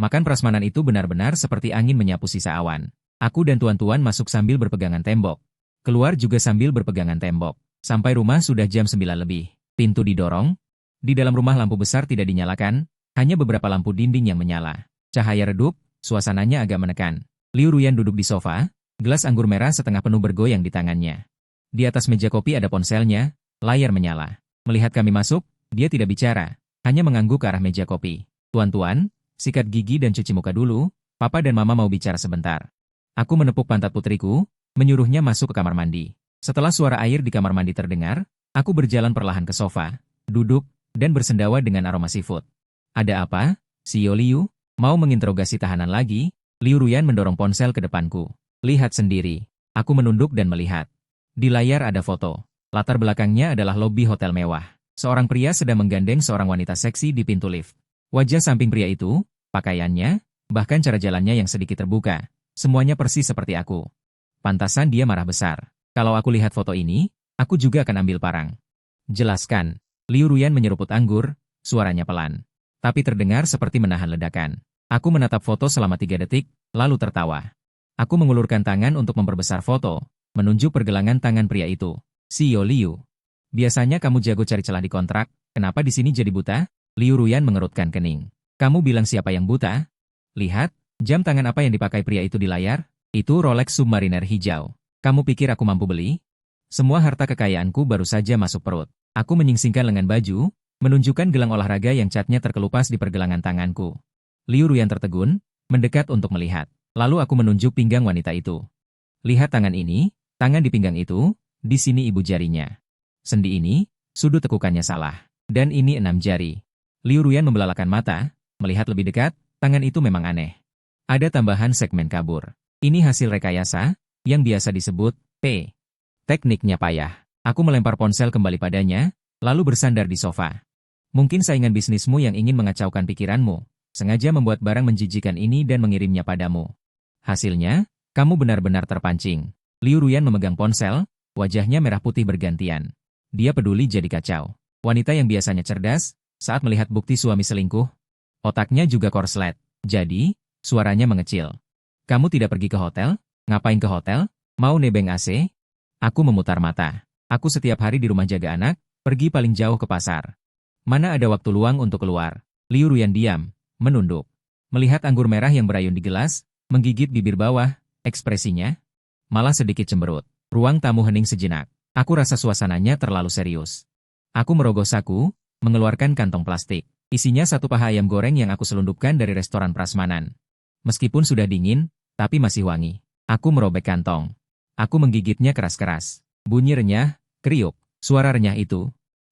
Makan prasmanan itu benar-benar seperti angin menyapu sisa awan. Aku dan tuan-tuan masuk sambil berpegangan tembok. Keluar juga sambil berpegangan tembok. Sampai rumah sudah jam 9 lebih. Pintu didorong. Di dalam rumah lampu besar tidak dinyalakan, hanya beberapa lampu dinding yang menyala. Cahaya redup, suasananya agak menekan. Liu Ruyan duduk di sofa, gelas anggur merah setengah penuh bergoyang di tangannya. Di atas meja kopi ada ponselnya, layar menyala. Melihat kami masuk, dia tidak bicara, hanya mengangguk ke arah meja kopi. Tuan-tuan, sikat gigi dan cuci muka dulu, papa dan mama mau bicara sebentar. Aku menepuk pantat putriku, menyuruhnya masuk ke kamar mandi. Setelah suara air di kamar mandi terdengar, aku berjalan perlahan ke sofa, duduk, dan bersendawa dengan aroma seafood. Ada apa? Xiao Liu, mau menginterogasi tahanan lagi? Liu Ruyan mendorong ponsel ke depanku. Lihat sendiri. Aku menunduk dan melihat. Di layar ada foto. Latar belakangnya adalah lobi hotel mewah. Seorang pria sedang menggandeng seorang wanita seksi di pintu lift. Wajah samping pria itu, pakaiannya, bahkan cara jalannya yang sedikit terbuka, semuanya persis seperti aku. Pantasan dia marah besar. Kalau aku lihat foto ini, aku juga akan ambil parang. Jelaskan. Liu Ruyan menyeruput anggur, suaranya pelan. Tapi terdengar seperti menahan ledakan. Aku menatap foto selama 3 detik, lalu tertawa. Aku mengulurkan tangan untuk memperbesar foto, menunjuk pergelangan tangan pria itu. Xiao Liu. Biasanya kamu jago cari celah di kontrak, kenapa di sini jadi buta? Liu Ruyan mengerutkan kening. Kamu bilang siapa yang buta? Lihat, jam tangan apa yang dipakai pria itu di layar? Itu Rolex Submariner hijau. Kamu pikir aku mampu beli? Semua harta kekayaanku baru saja masuk perut. Aku menyingsingkan lengan baju, menunjukkan gelang olahraga yang catnya terkelupas di pergelangan tanganku. Liu Ruyan tertegun, mendekat untuk melihat. Lalu aku menunjuk pinggang wanita itu. Lihat tangan ini, tangan di pinggang itu, di sini ibu jarinya. Sendi ini, sudut tekukannya salah. Dan ini 6 jari. Liu Ruyan membelalakan mata, melihat lebih dekat, tangan itu memang aneh. Ada tambahan segmen kabur. Ini hasil rekayasa, yang biasa disebut P. Tekniknya payah. Aku melempar ponsel kembali padanya, lalu bersandar di sofa. Mungkin saingan bisnismu yang ingin mengacaukan pikiranmu, sengaja membuat barang menjijikan ini dan mengirimnya padamu. Hasilnya, kamu benar-benar terpancing. Liu Ruyan memegang ponsel, wajahnya merah putih bergantian. Dia peduli jadi kacau. Wanita yang biasanya cerdas, saat melihat bukti suami selingkuh, otaknya juga korslet. Jadi, suaranya mengecil. Kamu tidak pergi ke hotel? Ngapain ke hotel? Mau nebeng AC? Aku memutar mata. Aku setiap hari di rumah jaga anak, pergi paling jauh ke pasar. Mana ada waktu luang untuk keluar? Liu Ruyan diam, menunduk. Melihat anggur merah yang berayun di gelas, menggigit bibir bawah, ekspresinya malah sedikit cemberut. Ruang tamu hening sejenak. Aku rasa suasananya terlalu serius. Aku merogoh saku, mengeluarkan kantong plastik. Isinya satu paha ayam goreng yang aku selundupkan dari restoran prasmanan. Meskipun sudah dingin, tapi masih wangi. Aku merobek kantong. Aku menggigitnya keras-keras. Bunyi renyah, kriuk. Suara renyah itu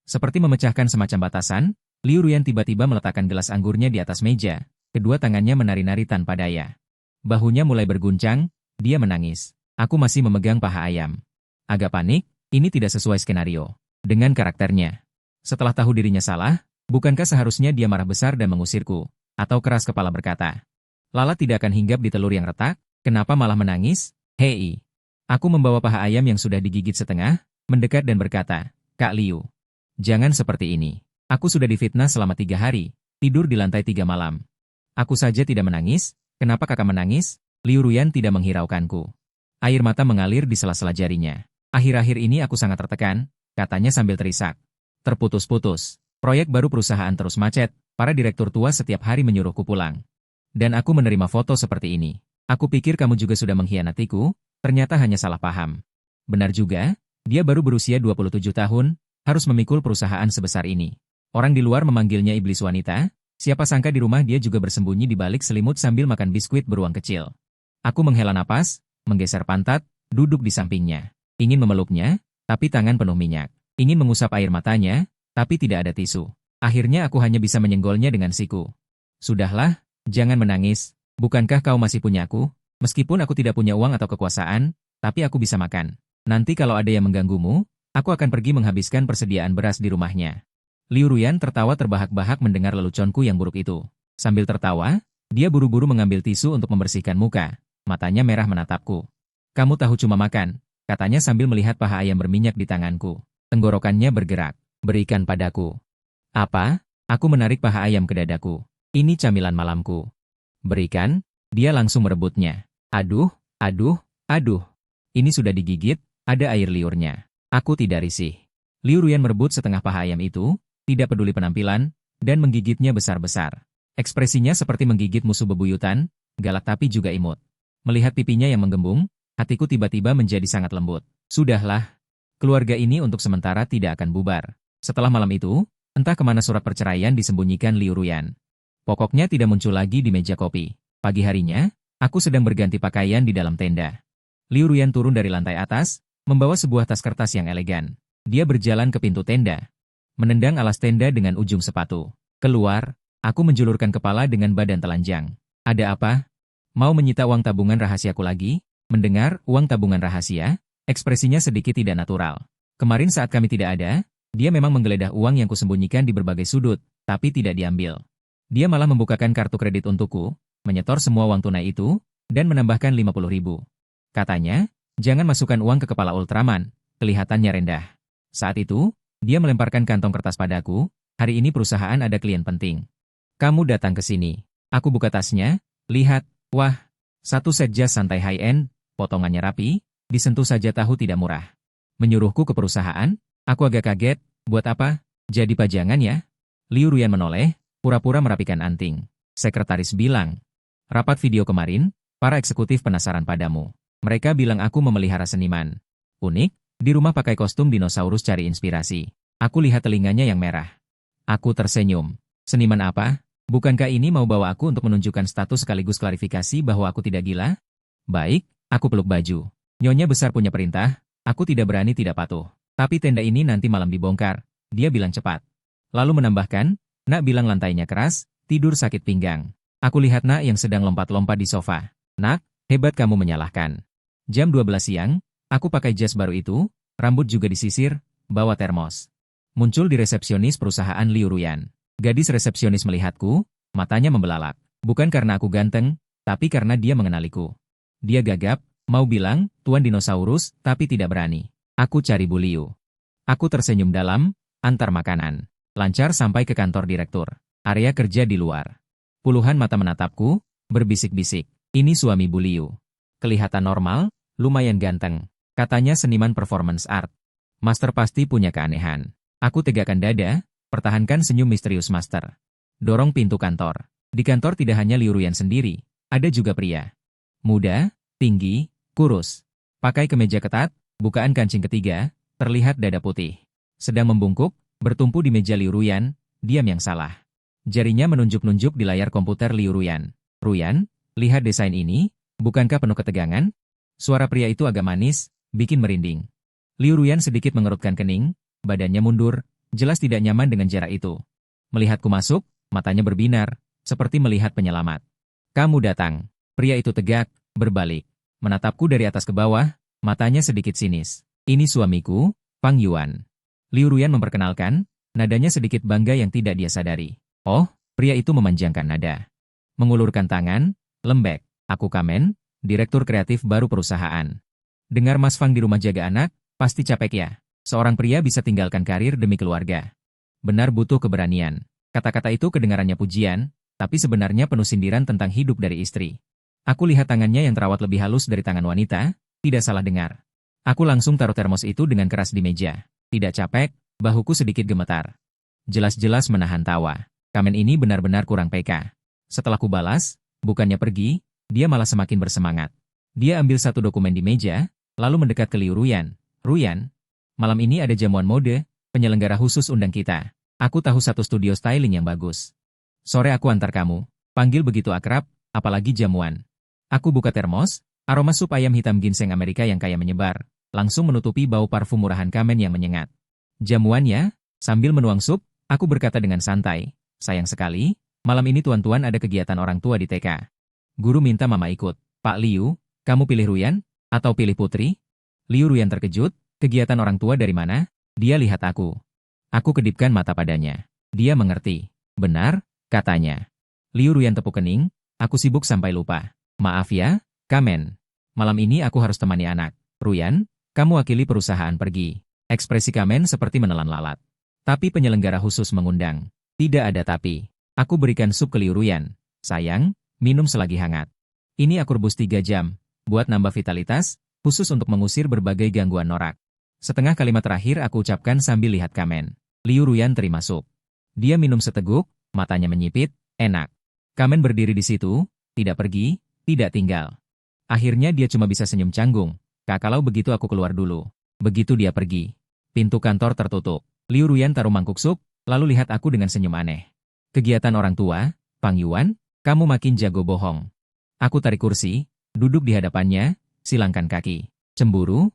seperti memecahkan semacam batasan. Liu Ruyan tiba-tiba meletakkan gelas anggurnya di atas meja. Kedua tangannya menari-nari tanpa daya. Bahunya mulai berguncang, dia menangis. Aku masih memegang paha ayam. Agak panik, ini tidak sesuai skenario dengan karakternya. Setelah tahu dirinya salah, bukankah seharusnya dia marah besar dan mengusirku? Atau keras kepala berkata, Lala tidak akan hinggap di telur yang retak, kenapa malah menangis? Hei. Aku membawa paha ayam yang sudah digigit setengah, mendekat dan berkata, Kak Liu, jangan seperti ini. Aku sudah difitnah selama 3 hari, tidur di lantai 3 malam. Aku saja tidak menangis, kenapa kakak menangis? Liu Ruyan tidak menghiraukanku. Air mata mengalir di sela-sela jarinya. Akhir-akhir ini aku sangat tertekan, katanya sambil terisak. Terputus-putus. Proyek baru perusahaan terus macet, para direktur tua setiap hari menyuruhku pulang. Dan aku menerima foto seperti ini. Aku pikir kamu juga sudah mengkhianatiku, ternyata hanya salah paham. Benar juga, dia baru berusia 27 tahun, harus memikul perusahaan sebesar ini. Orang di luar memanggilnya iblis wanita, siapa sangka di rumah dia juga bersembunyi di balik selimut sambil makan biskuit beruang kecil. Aku menghela napas, menggeser pantat, duduk di sampingnya. Ingin memeluknya, tapi tangan penuh minyak. Ingin mengusap air matanya, tapi tidak ada tisu. Akhirnya aku hanya bisa menyenggolnya dengan siku. Sudahlah, jangan menangis. Bukankah kau masih punya aku? Meskipun aku tidak punya uang atau kekuasaan, tapi aku bisa makan. Nanti kalau ada yang mengganggumu, aku akan pergi menghabiskan persediaan beras di rumahnya. Liu Ruyan tertawa terbahak-bahak mendengar leluconku yang buruk itu. Sambil tertawa, dia buru-buru mengambil tisu untuk membersihkan muka. Matanya merah menatapku. Kamu tahu cuma makan, katanya sambil melihat paha ayam berminyak di tanganku. Tenggorokannya bergerak. Berikan padaku. Apa? Aku menarik paha ayam ke dadaku. Ini camilan malamku. Berikan, dia langsung merebutnya. Aduh, aduh, aduh. Ini sudah digigit, ada air liurnya. Aku tidak risih. Liu Ruyan merebut setengah paha ayam itu, tidak peduli penampilan, dan menggigitnya besar-besar. Ekspresinya seperti menggigit musuh bebuyutan, galak tapi juga imut. Melihat pipinya yang menggembung, hatiku tiba-tiba menjadi sangat lembut. Sudahlah, keluarga ini untuk sementara tidak akan bubar. Setelah malam itu, entah kemana surat perceraian disembunyikan Liu Ruyan. Pokoknya tidak muncul lagi di meja kopi. Pagi harinya, aku sedang berganti pakaian di dalam tenda. Liu Ruyan turun dari lantai atas, membawa sebuah tas kertas yang elegan. Dia berjalan ke pintu tenda, menendang alas tenda dengan ujung sepatu. Keluar, aku menjulurkan kepala dengan badan telanjang. Ada apa? Mau menyita uang tabungan rahasiaku lagi? Mendengar uang tabungan rahasia, ekspresinya sedikit tidak natural. Kemarin saat kami tidak ada, dia memang menggeledah uang yang kusembunyikan di berbagai sudut, tapi tidak diambil. Dia malah membukakan kartu kredit untukku, menyetor semua uang tunai itu, dan menambahkan 50.000. Katanya, jangan masukkan uang ke kepala Ultraman, kelihatannya rendah. Saat itu, dia melemparkan kantong kertas padaku, hari ini perusahaan ada klien penting. Kamu datang ke sini. Aku buka tasnya, lihat, wah, satu set jas santai high-end, potongannya rapi, disentuh saja tahu tidak murah. Menyuruhku ke perusahaan, aku agak kaget, buat apa? Jadi pajangan ya? Liu Ruyan menoleh, pura-pura merapikan anting. Sekretaris bilang, rapat video kemarin, para eksekutif penasaran padamu. Mereka bilang aku memelihara seniman. Unik, di rumah pakai kostum dinosaurus cari inspirasi. Aku lihat telinganya yang merah. Aku tersenyum. Seniman apa? Bukankah ini mau bawa aku untuk menunjukkan status sekaligus klarifikasi bahwa aku tidak gila? Baik, aku peluk baju. Nyonya besar punya perintah, aku tidak berani tidak patuh. Tapi tenda ini nanti malam dibongkar, dia bilang cepat. Lalu menambahkan, Nak bilang lantainya keras, tidur sakit pinggang. Aku lihat Nak yang sedang lompat-lompat di sofa. Nak, hebat kamu menyalahkan. Jam 12 siang, aku pakai jas baru itu, rambut juga disisir, bawa termos. Muncul di resepsionis perusahaan Liu Ruyan. Gadis resepsionis melihatku, matanya membelalak. Bukan karena aku ganteng, tapi karena dia mengenaliku. Dia gagap, mau bilang, Tuan Dinosaurus, tapi tidak berani. Aku cari Bu Liu. Aku tersenyum dalam, antar makanan. Lancar sampai ke kantor direktur. Area kerja di luar. Puluhan mata menatapku, berbisik-bisik. Ini suami Bu Liu. Kelihatan normal, lumayan ganteng. Katanya seniman performance art. Master pasti punya keanehan. Aku tegakkan dada, pertahankan senyum misterius Master. Dorong pintu kantor. Di kantor tidak hanya Liu Ruyan sendiri, ada juga pria. Muda, tinggi, kurus. Pakai kemeja ketat, bukaan kancing ketiga, terlihat dada putih. Sedang membungkuk, bertumpu di meja Liu Ruyan, diam yang salah. Jarinya menunjuk-nunjuk di layar komputer Liu Ruyan. Ruyan, lihat desain ini, bukankah penuh ketegangan? Suara pria itu agak manis, bikin merinding. Liu Ruyan sedikit mengerutkan kening, badannya mundur, jelas tidak nyaman dengan jarak itu. Melihatku masuk, matanya berbinar, seperti melihat penyelamat. Kamu datang. Pria itu tegak, berbalik. Menatapku dari atas ke bawah, matanya sedikit sinis. Ini suamiku, Fang Yuan. Liu Ruyan memperkenalkan, nadanya sedikit bangga yang tidak dia sadari. Oh, pria itu memanjangkan nada. Mengulurkan tangan, lembek. Aku Kamen, direktur kreatif baru perusahaan. Dengar Mas Fang di rumah jaga anak, pasti capek ya. Seorang pria bisa tinggalkan karir demi keluarga. Benar butuh keberanian. Kata-kata itu kedengarannya pujian, tapi sebenarnya penuh sindiran tentang hidup dari istri. Aku lihat tangannya yang terawat lebih halus dari tangan wanita, tidak salah dengar. Aku langsung taruh termos itu dengan keras di meja. Tidak capek, bahuku sedikit gemetar. Jelas-jelas menahan tawa. Kamen ini benar-benar kurang peka. Setelah ku balas, bukannya pergi, dia malah semakin bersemangat. Dia ambil satu dokumen di meja, lalu mendekat ke Liu Ruyan. Ruyan, malam ini ada jamuan mode, penyelenggara khusus undang kita. Aku tahu satu studio styling yang bagus. Sore aku antar kamu. Panggil begitu akrab, apalagi jamuan. Aku buka termos, Aroma sup ayam hitam ginseng Amerika yang kaya menyebar, langsung menutupi bau parfum murahan Kamen yang menyengat. Jamuannya, sambil menuang sup, aku berkata dengan santai, sayang sekali, malam ini tuan-tuan ada kegiatan orang tua di TK. Guru minta mama ikut. Pak Liu, kamu pilih Ruyan? Atau pilih Putri? Liu Ruyan terkejut, kegiatan orang tua dari mana? Dia lihat aku. Aku kedipkan mata padanya. Dia mengerti. Benar, katanya. Liu Ruyan tepuk kening, aku sibuk sampai lupa. Maaf ya, Kamen. Malam ini aku harus temani anak. Ruyan, kamu wakili perusahaan pergi. Ekspresi Kamen seperti menelan lalat. Tapi penyelenggara khusus mengundang. Tidak ada tapi. Aku berikan sup ke Liu Ruyan. Sayang, minum selagi hangat. Ini aku rebus 3 jam. Buat nambah vitalitas, khusus untuk mengusir berbagai gangguan norak. Setengah kalimat terakhir aku ucapkan sambil lihat Kamen. Liu Ruyan terima sup. Dia minum seteguk, matanya menyipit, enak. Kamen berdiri di situ, tidak pergi, tidak tinggal. Akhirnya dia cuma bisa senyum canggung. Kalau begitu aku keluar dulu. Begitu dia pergi. Pintu kantor tertutup. Liu Ruyan taruh mangkuk sup, lalu lihat aku dengan senyum aneh. Kegiatan orang tua, Pang Yuan, kamu makin jago bohong. Aku tarik kursi, duduk di hadapannya, silangkan kaki. Cemburu?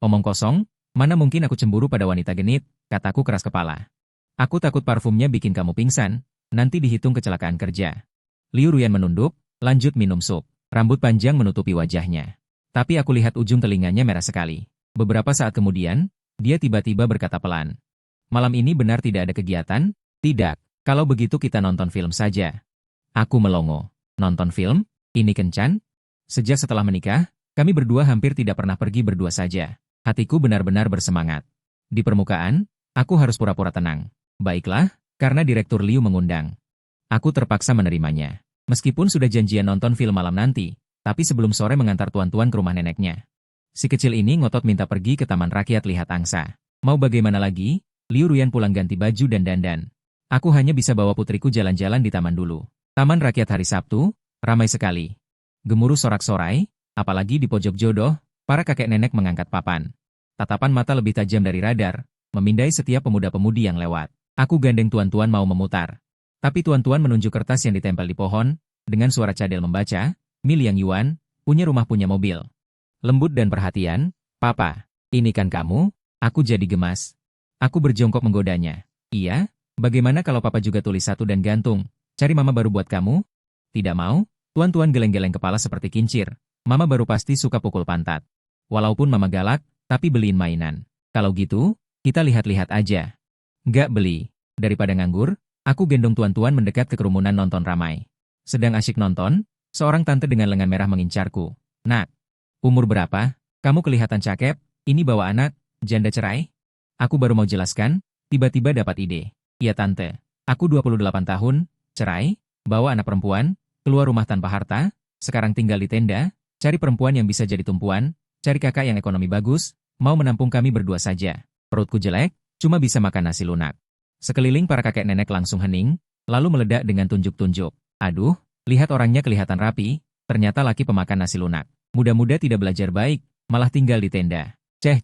Omong kosong, mana mungkin aku cemburu pada wanita genit, kataku keras kepala. Aku takut parfumnya bikin kamu pingsan, nanti dihitung kecelakaan kerja. Liu Ruyan menunduk, lanjut minum sup. Rambut panjang menutupi wajahnya. Tapi aku lihat ujung telinganya merah sekali. Beberapa saat kemudian, dia tiba-tiba berkata pelan. Malam ini benar tidak ada kegiatan? Tidak. Kalau begitu kita nonton film saja. Aku melongo. Nonton film? Ini kencan? Sejak setelah menikah, kami berdua hampir tidak pernah pergi berdua saja. Hatiku benar-benar bersemangat. Di permukaan, aku harus pura-pura tenang. Baiklah, karena Direktur Liu mengundang. Aku terpaksa menerimanya. Meskipun sudah janjian nonton film malam nanti, tapi sebelum sore mengantar tuan-tuan ke rumah neneknya. Si kecil ini ngotot minta pergi ke taman rakyat lihat angsa. Mau bagaimana lagi? Liu Ruyan pulang ganti baju dan dandan. Aku hanya bisa bawa putriku jalan-jalan di taman dulu. Taman rakyat hari Sabtu, ramai sekali. Gemuruh sorak-sorai, apalagi di pojok jodoh, para kakek nenek mengangkat papan. Tatapan mata lebih tajam dari radar, memindai setiap pemuda-pemudi yang lewat. Aku gandeng tuan-tuan mau memutar. Tapi tuan-tuan menunjuk kertas yang ditempel di pohon, dengan suara cadel membaca, Mil Yang Yuan, punya rumah punya mobil. Lembut dan perhatian, Papa, ini kan kamu? Aku jadi gemas. Aku berjongkok menggodanya. Iya, bagaimana kalau Papa juga tulis satu dan gantung, cari mama baru buat kamu? Tidak mau? Tuan-tuan geleng-geleng kepala seperti kincir. Mama baru pasti suka pukul pantat. Walaupun mama galak, tapi beliin mainan. Kalau gitu, kita lihat-lihat aja. Nggak beli. Daripada nganggur, aku gendong tuan-tuan mendekat ke kerumunan nonton ramai. Sedang asyik nonton, seorang tante dengan lengan merah mengincarku. Nak, umur berapa? Kamu kelihatan cakep, ini bawa anak, janda cerai? Aku baru mau jelaskan, tiba-tiba dapat ide. Iya tante, aku 28 tahun, cerai, bawa anak perempuan, keluar rumah tanpa harta, sekarang tinggal di tenda, cari perempuan yang bisa jadi tumpuan, cari kakak yang ekonomi bagus, mau menampung kami berdua saja. Perutku jelek, cuma bisa makan nasi lunak. Sekeliling para kakek nenek langsung hening, lalu meledak dengan tunjuk-tunjuk. Aduh, lihat orangnya kelihatan rapi, ternyata laki pemakan nasi lunak. Muda-muda tidak belajar baik, malah tinggal di tenda. Ceh.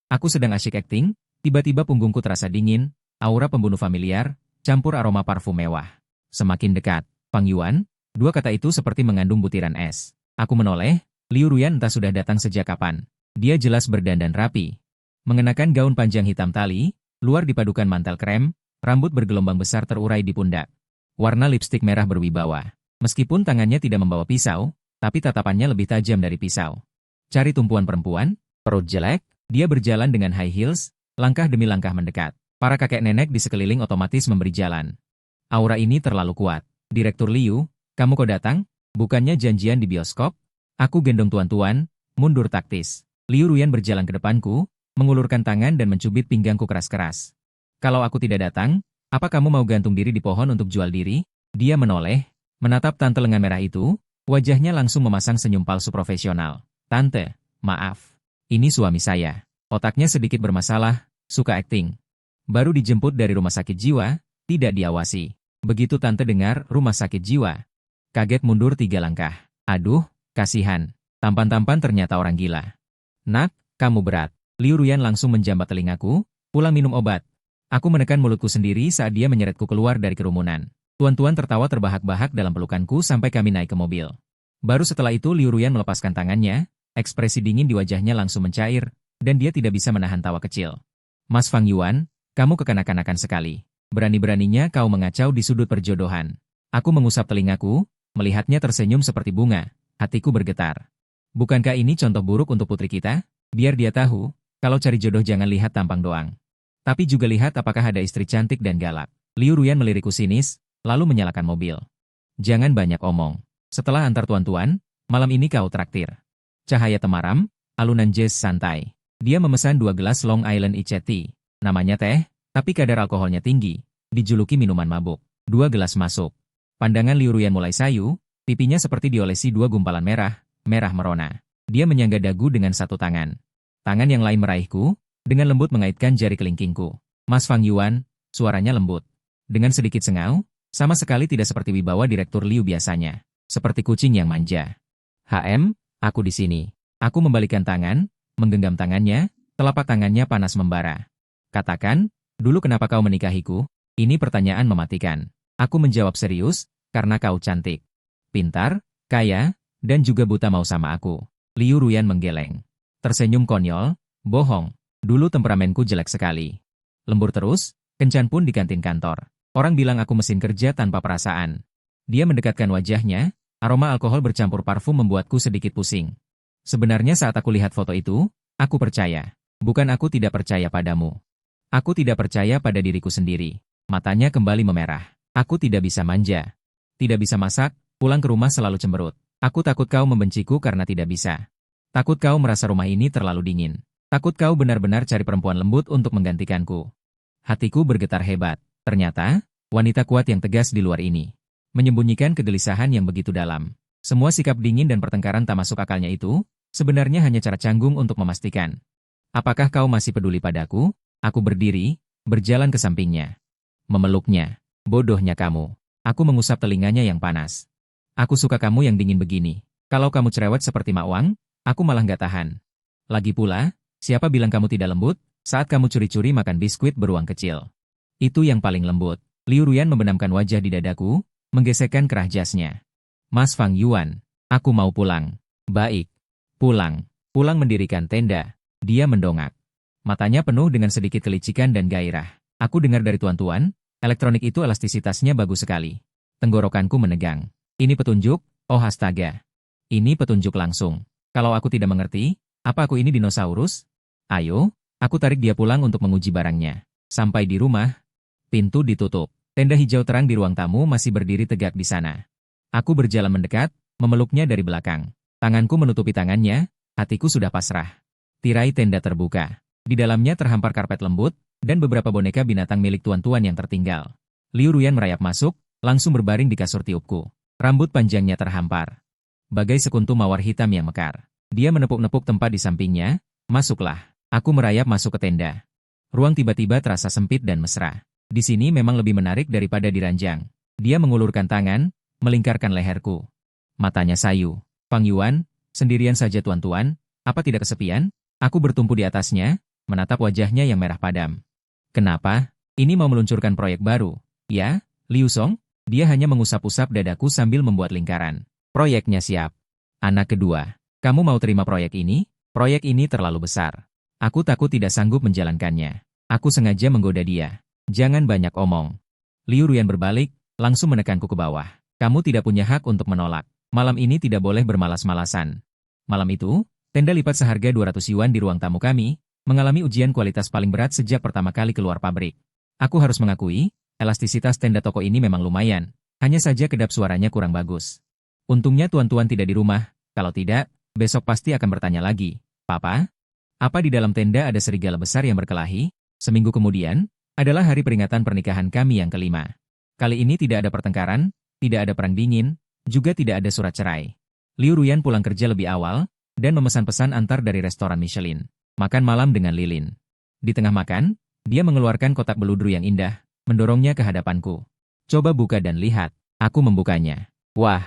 Aku sedang asyik akting, tiba-tiba punggungku terasa dingin, aura pembunuh familiar, campur aroma parfum mewah. Semakin dekat, Pang Yuan, dua kata itu seperti mengandung butiran es. Aku menoleh, Liu Ruyan entah sudah datang sejak kapan. Dia jelas berdandan rapi. Mengenakan gaun panjang hitam tali, luar dipadukan mantel krem, rambut bergelombang besar terurai di pundak. Warna lipstik merah berwibawa. Meskipun tangannya tidak membawa pisau, tapi tatapannya lebih tajam dari pisau. Cari tumpuan perempuan, perut jelek, dia berjalan dengan high heels, langkah demi langkah mendekat. Para kakek nenek di sekeliling otomatis memberi jalan. Aura ini terlalu kuat. Direktur Liu, kamu kok datang? Bukannya janjian di bioskop? Aku gendong tuan-tuan, mundur taktis. Liu Ruyan berjalan ke depanku, mengulurkan tangan dan mencubit pinggangku keras-keras. Kalau aku tidak datang, apa kamu mau gantung diri di pohon untuk jual diri? Dia menoleh, menatap tante lengan merah itu, wajahnya langsung memasang senyum palsu profesional. Tante, maaf. Ini suami saya. Otaknya sedikit bermasalah, suka akting. Baru dijemput dari rumah sakit jiwa, tidak diawasi. Begitu tante dengar rumah sakit jiwa, kaget mundur 3 langkah. Aduh, kasihan. Tampan-tampan ternyata orang gila. Nak, kamu berat. Liu Ruyan langsung menjambat telingaku, pulang minum obat. Aku menekan mulutku sendiri saat dia menyeretku keluar dari kerumunan. Tuan-tuan tertawa terbahak-bahak dalam pelukanku sampai kami naik ke mobil. Baru setelah itu Liu Ruyan melepaskan tangannya, ekspresi dingin di wajahnya langsung mencair, dan dia tidak bisa menahan tawa kecil. Mas Fang Yuan, kamu kekanak-kanakan sekali. Berani-beraninya kau mengacau di sudut perjodohan. Aku mengusap telingaku, melihatnya tersenyum seperti bunga, hatiku bergetar. Bukankah ini contoh buruk untuk putri kita? Biar dia tahu, kalau cari jodoh jangan lihat tampang doang. Tapi juga lihat apakah ada istri cantik dan galak. Liu Ruyan melirikku sinis, lalu menyalakan mobil. Jangan banyak omong. Setelah antar tuan-tuan, malam ini kau traktir. Cahaya temaram, alunan jazz santai. Dia memesan 2 gelas Long Island Iced Tea. Namanya teh, tapi kadar alkoholnya tinggi. Dijuluki minuman mabuk. 2 gelas masuk. Pandangan Liu Ruyan mulai sayu, pipinya seperti diolesi 2 gumpalan merah, merah merona. Dia menyangga dagu dengan satu tangan. Tangan yang lain meraihku, dengan lembut mengaitkan jari kelingkingku. Mas Fang Yuan, suaranya lembut. Dengan sedikit sengau, sama sekali tidak seperti wibawa Direktur Liu biasanya. Seperti kucing yang manja. Aku di sini. Aku membalikkan tangan, menggenggam tangannya, telapak tangannya panas membara. Katakan, dulu kenapa kau menikahiku? Ini pertanyaan mematikan. Aku menjawab serius, karena kau cantik, pintar, kaya, dan juga buta mau sama aku. Liu Ruyan menggeleng. Tersenyum konyol, bohong. Dulu temperamenku jelek sekali. Lembur terus, kencan pun di kantin kantor. Orang bilang aku mesin kerja tanpa perasaan. Dia mendekatkan wajahnya, aroma alkohol bercampur parfum membuatku sedikit pusing. Sebenarnya saat aku lihat foto itu, aku percaya. Bukan aku tidak percaya padamu. Aku tidak percaya pada diriku sendiri. Matanya kembali memerah. Aku tidak bisa manja. Tidak bisa masak, pulang ke rumah selalu cemberut. Aku takut kau membenciku karena tidak bisa. Takut kau merasa rumah ini terlalu dingin. Takut kau benar-benar cari perempuan lembut untuk menggantikanku. Hatiku bergetar hebat. Ternyata, wanita kuat yang tegas di luar ini. Menyembunyikan kegelisahan yang begitu dalam. Semua sikap dingin dan pertengkaran tak masuk akalnya itu, sebenarnya hanya cara canggung untuk memastikan. Apakah kau masih peduli padaku? Aku berdiri, berjalan ke sampingnya. Memeluknya. Bodohnya kamu. Aku mengusap telinganya yang panas. Aku suka kamu yang dingin begini. Kalau kamu cerewet seperti Mak Wang, aku malah nggak tahan. Lagi pula, siapa bilang kamu tidak lembut, saat kamu curi-curi makan biskuit beruang kecil? Itu yang paling lembut. Liu Ruyan membenamkan wajah di dadaku, menggesekkan kerah jasnya. Mas Fang Yuan, aku mau pulang. Baik. Pulang. Pulang mendirikan tenda. Dia mendongak. Matanya penuh dengan sedikit kelicikan dan gairah. Aku dengar dari tuan-tuan, elektronik itu elastisitasnya bagus sekali. Tenggorokanku menegang. Ini petunjuk, oh astaga. Ini petunjuk langsung. Kalau aku tidak mengerti, apa aku ini dinosaurus? Ayo, aku tarik dia pulang untuk menguji barangnya. Sampai di rumah, pintu ditutup. Tenda hijau terang di ruang tamu masih berdiri tegak di sana. Aku berjalan mendekat, memeluknya dari belakang. Tanganku menutupi tangannya, hatiku sudah pasrah. Tirai tenda terbuka. Di dalamnya terhampar karpet lembut, dan beberapa boneka binatang milik tuan-tuan yang tertinggal. Liu Ruyan merayap masuk, langsung berbaring di kasur tiupku. Rambut panjangnya terhampar. Bagai sekuntum mawar hitam yang mekar. Dia menepuk-nepuk tempat di sampingnya, masuklah. Aku merayap masuk ke tenda. Ruang tiba-tiba terasa sempit dan mesra. Di sini memang lebih menarik daripada di ranjang. Dia mengulurkan tangan, melingkarkan leherku. Matanya sayu. Fang Yuan, sendirian saja tuan-tuan, apa tidak kesepian? Aku bertumpu di atasnya, menatap wajahnya yang merah padam. Kenapa? Ini mau meluncurkan proyek baru. Ya, Liu Song? Dia hanya mengusap-usap dadaku sambil membuat lingkaran. Proyeknya siap. Anak kedua. Kamu mau terima proyek ini? Proyek ini terlalu besar. Aku takut tidak sanggup menjalankannya. Aku sengaja menggoda dia. Jangan banyak omong. Liu Ruyan berbalik, langsung menekanku ke bawah. Kamu tidak punya hak untuk menolak. Malam ini tidak boleh bermalas-malasan. Malam itu, tenda lipat seharga 200 yuan di ruang tamu kami, mengalami ujian kualitas paling berat sejak pertama kali keluar pabrik. Aku harus mengakui, elastisitas tenda toko ini memang lumayan. Hanya saja kedap suaranya kurang bagus. Untungnya tuan-tuan tidak di rumah, kalau tidak, besok pasti akan bertanya lagi. Papa? Apa di dalam tenda ada serigala besar yang berkelahi? Seminggu kemudian, adalah hari peringatan pernikahan kami yang kelima. Kali ini tidak ada pertengkaran, tidak ada perang dingin, juga tidak ada surat cerai. Liu Ruyan pulang kerja lebih awal, dan memesan pesan antar dari restoran Michelin. Makan malam dengan lilin. Di tengah makan, dia mengeluarkan kotak beludru yang indah, mendorongnya ke hadapanku. Coba buka dan lihat. Aku membukanya. Wah,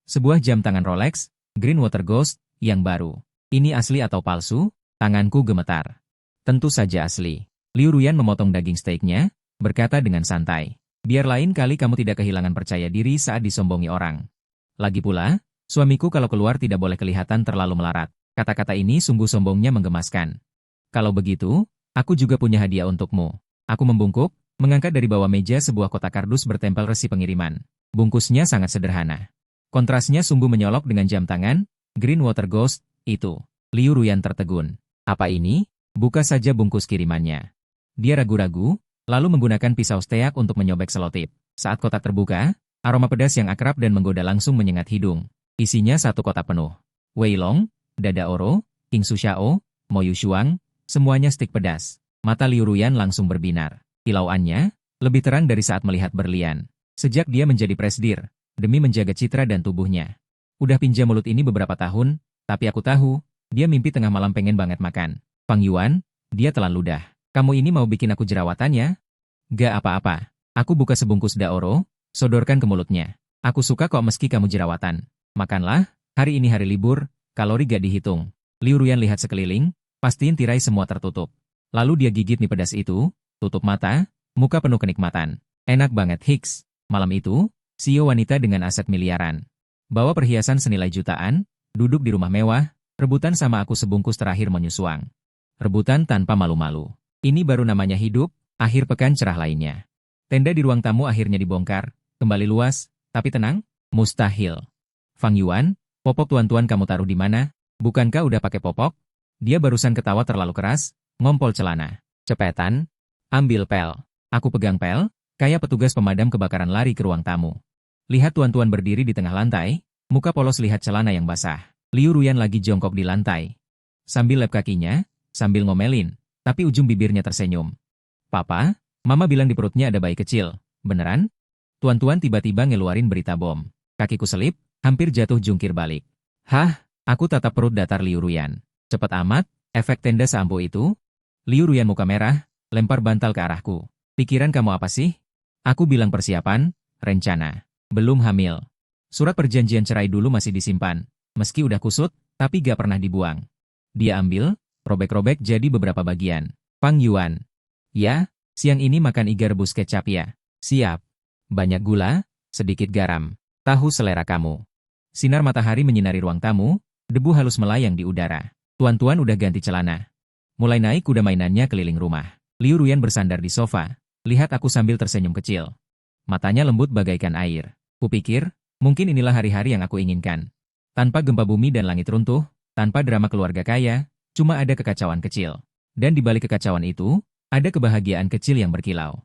sebuah jam tangan Rolex, Greenwater Ghost, yang baru. Ini asli atau palsu? Tanganku gemetar. Tentu saja asli. Liu Ruyan memotong daging steaknya, berkata dengan santai. Biar lain kali kamu tidak kehilangan percaya diri saat disombongi orang. Lagi pula, Suamiku kalau keluar tidak boleh kelihatan terlalu melarat. Kata-kata ini sungguh sombongnya menggemaskan. Kalau begitu, aku juga punya hadiah untukmu. Aku membungkuk, mengangkat dari bawah meja sebuah kotak kardus bertempel resi pengiriman. Bungkusnya sangat sederhana. Kontrasnya sungguh menyolok dengan jam tangan, Green Water Ghost, itu. Liu Ruyan tertegun. Apa ini? Buka saja bungkus kirimannya. Dia ragu-ragu, lalu menggunakan pisau steak untuk menyobek selotip. Saat kotak terbuka, aroma pedas yang akrab dan menggoda langsung menyengat hidung. Isinya satu kotak penuh. Wei Long, Dada Oro, King Sushao, Mo Yushuang, semuanya stik pedas. Mata Liu Ruyan langsung berbinar. Kilauannya lebih terang dari saat melihat berlian. Sejak dia menjadi presdir, demi menjaga citra dan tubuhnya. Udah pinjam mulut ini beberapa tahun, tapi aku tahu, dia mimpi tengah malam pengen banget makan. Fang Yuan, dia telan ludah. Kamu ini mau bikin aku jerawatan ya? Gak apa-apa. Aku buka sebungkus daoro, sodorkan ke mulutnya. Aku suka kok meski kamu jerawatan. Makanlah, hari ini hari libur, kalori gak dihitung. Liu Ruyan lihat sekeliling, pastiin tirai semua tertutup. Lalu dia gigit mie pedas itu, tutup mata, muka penuh kenikmatan. Enak banget Hicks. Malam itu, CEO wanita dengan aset miliaran. Bawa perhiasan senilai jutaan, duduk di rumah mewah, rebutan sama aku sebungkus terakhir menyusuang. Rebutan tanpa malu-malu. Ini baru namanya hidup, akhir pekan cerah lainnya. Tenda di ruang tamu akhirnya dibongkar, kembali luas, tapi tenang, mustahil. Fang Yuan, popok tuan-tuan kamu taruh di mana? Bukankah udah pakai popok? Dia barusan ketawa terlalu keras, ngompol celana. Cepetan, ambil pel. Aku pegang pel, kayak petugas pemadam kebakaran lari ke ruang tamu. Lihat tuan-tuan berdiri di tengah lantai, muka polos lihat celana yang basah. Liu Ruyan lagi jongkok di lantai. Sambil lep kakinya, sambil ngomelin, tapi ujung bibirnya tersenyum. Papa, Mama bilang di perutnya ada bayi kecil. Beneran? Tuan-tuan tiba-tiba ngeluarin berita bom. Kakiku selip, hampir jatuh jungkir balik. Hah? Aku tatap perut datar Liu Ruyan. Cepat amat, efek tenda seampuh itu? Liu Ruyan muka merah, lempar bantal ke arahku. Pikiran kamu apa sih? Aku bilang persiapan, rencana. Belum hamil. Surat perjanjian cerai dulu masih disimpan. Meski udah kusut, tapi gak pernah dibuang. Dia ambil, robek-robek jadi beberapa bagian. Fang Yuan. Ya, siang ini makan iga rebus kecap ya. Siap. Banyak gula, sedikit garam. Tahu selera kamu. Sinar matahari menyinari ruang tamu, debu halus melayang di udara. Tuan-tuan udah ganti celana. Mulai naik kuda mainannya keliling rumah. Liu Ruyan bersandar di sofa, lihat aku sambil tersenyum kecil. Matanya lembut bagaikan air. Kupikir, mungkin inilah hari-hari yang aku inginkan. Tanpa gempa bumi dan langit runtuh, tanpa drama keluarga kaya, cuma ada kekacauan kecil. Dan di balik kekacauan itu, ada kebahagiaan kecil yang berkilau.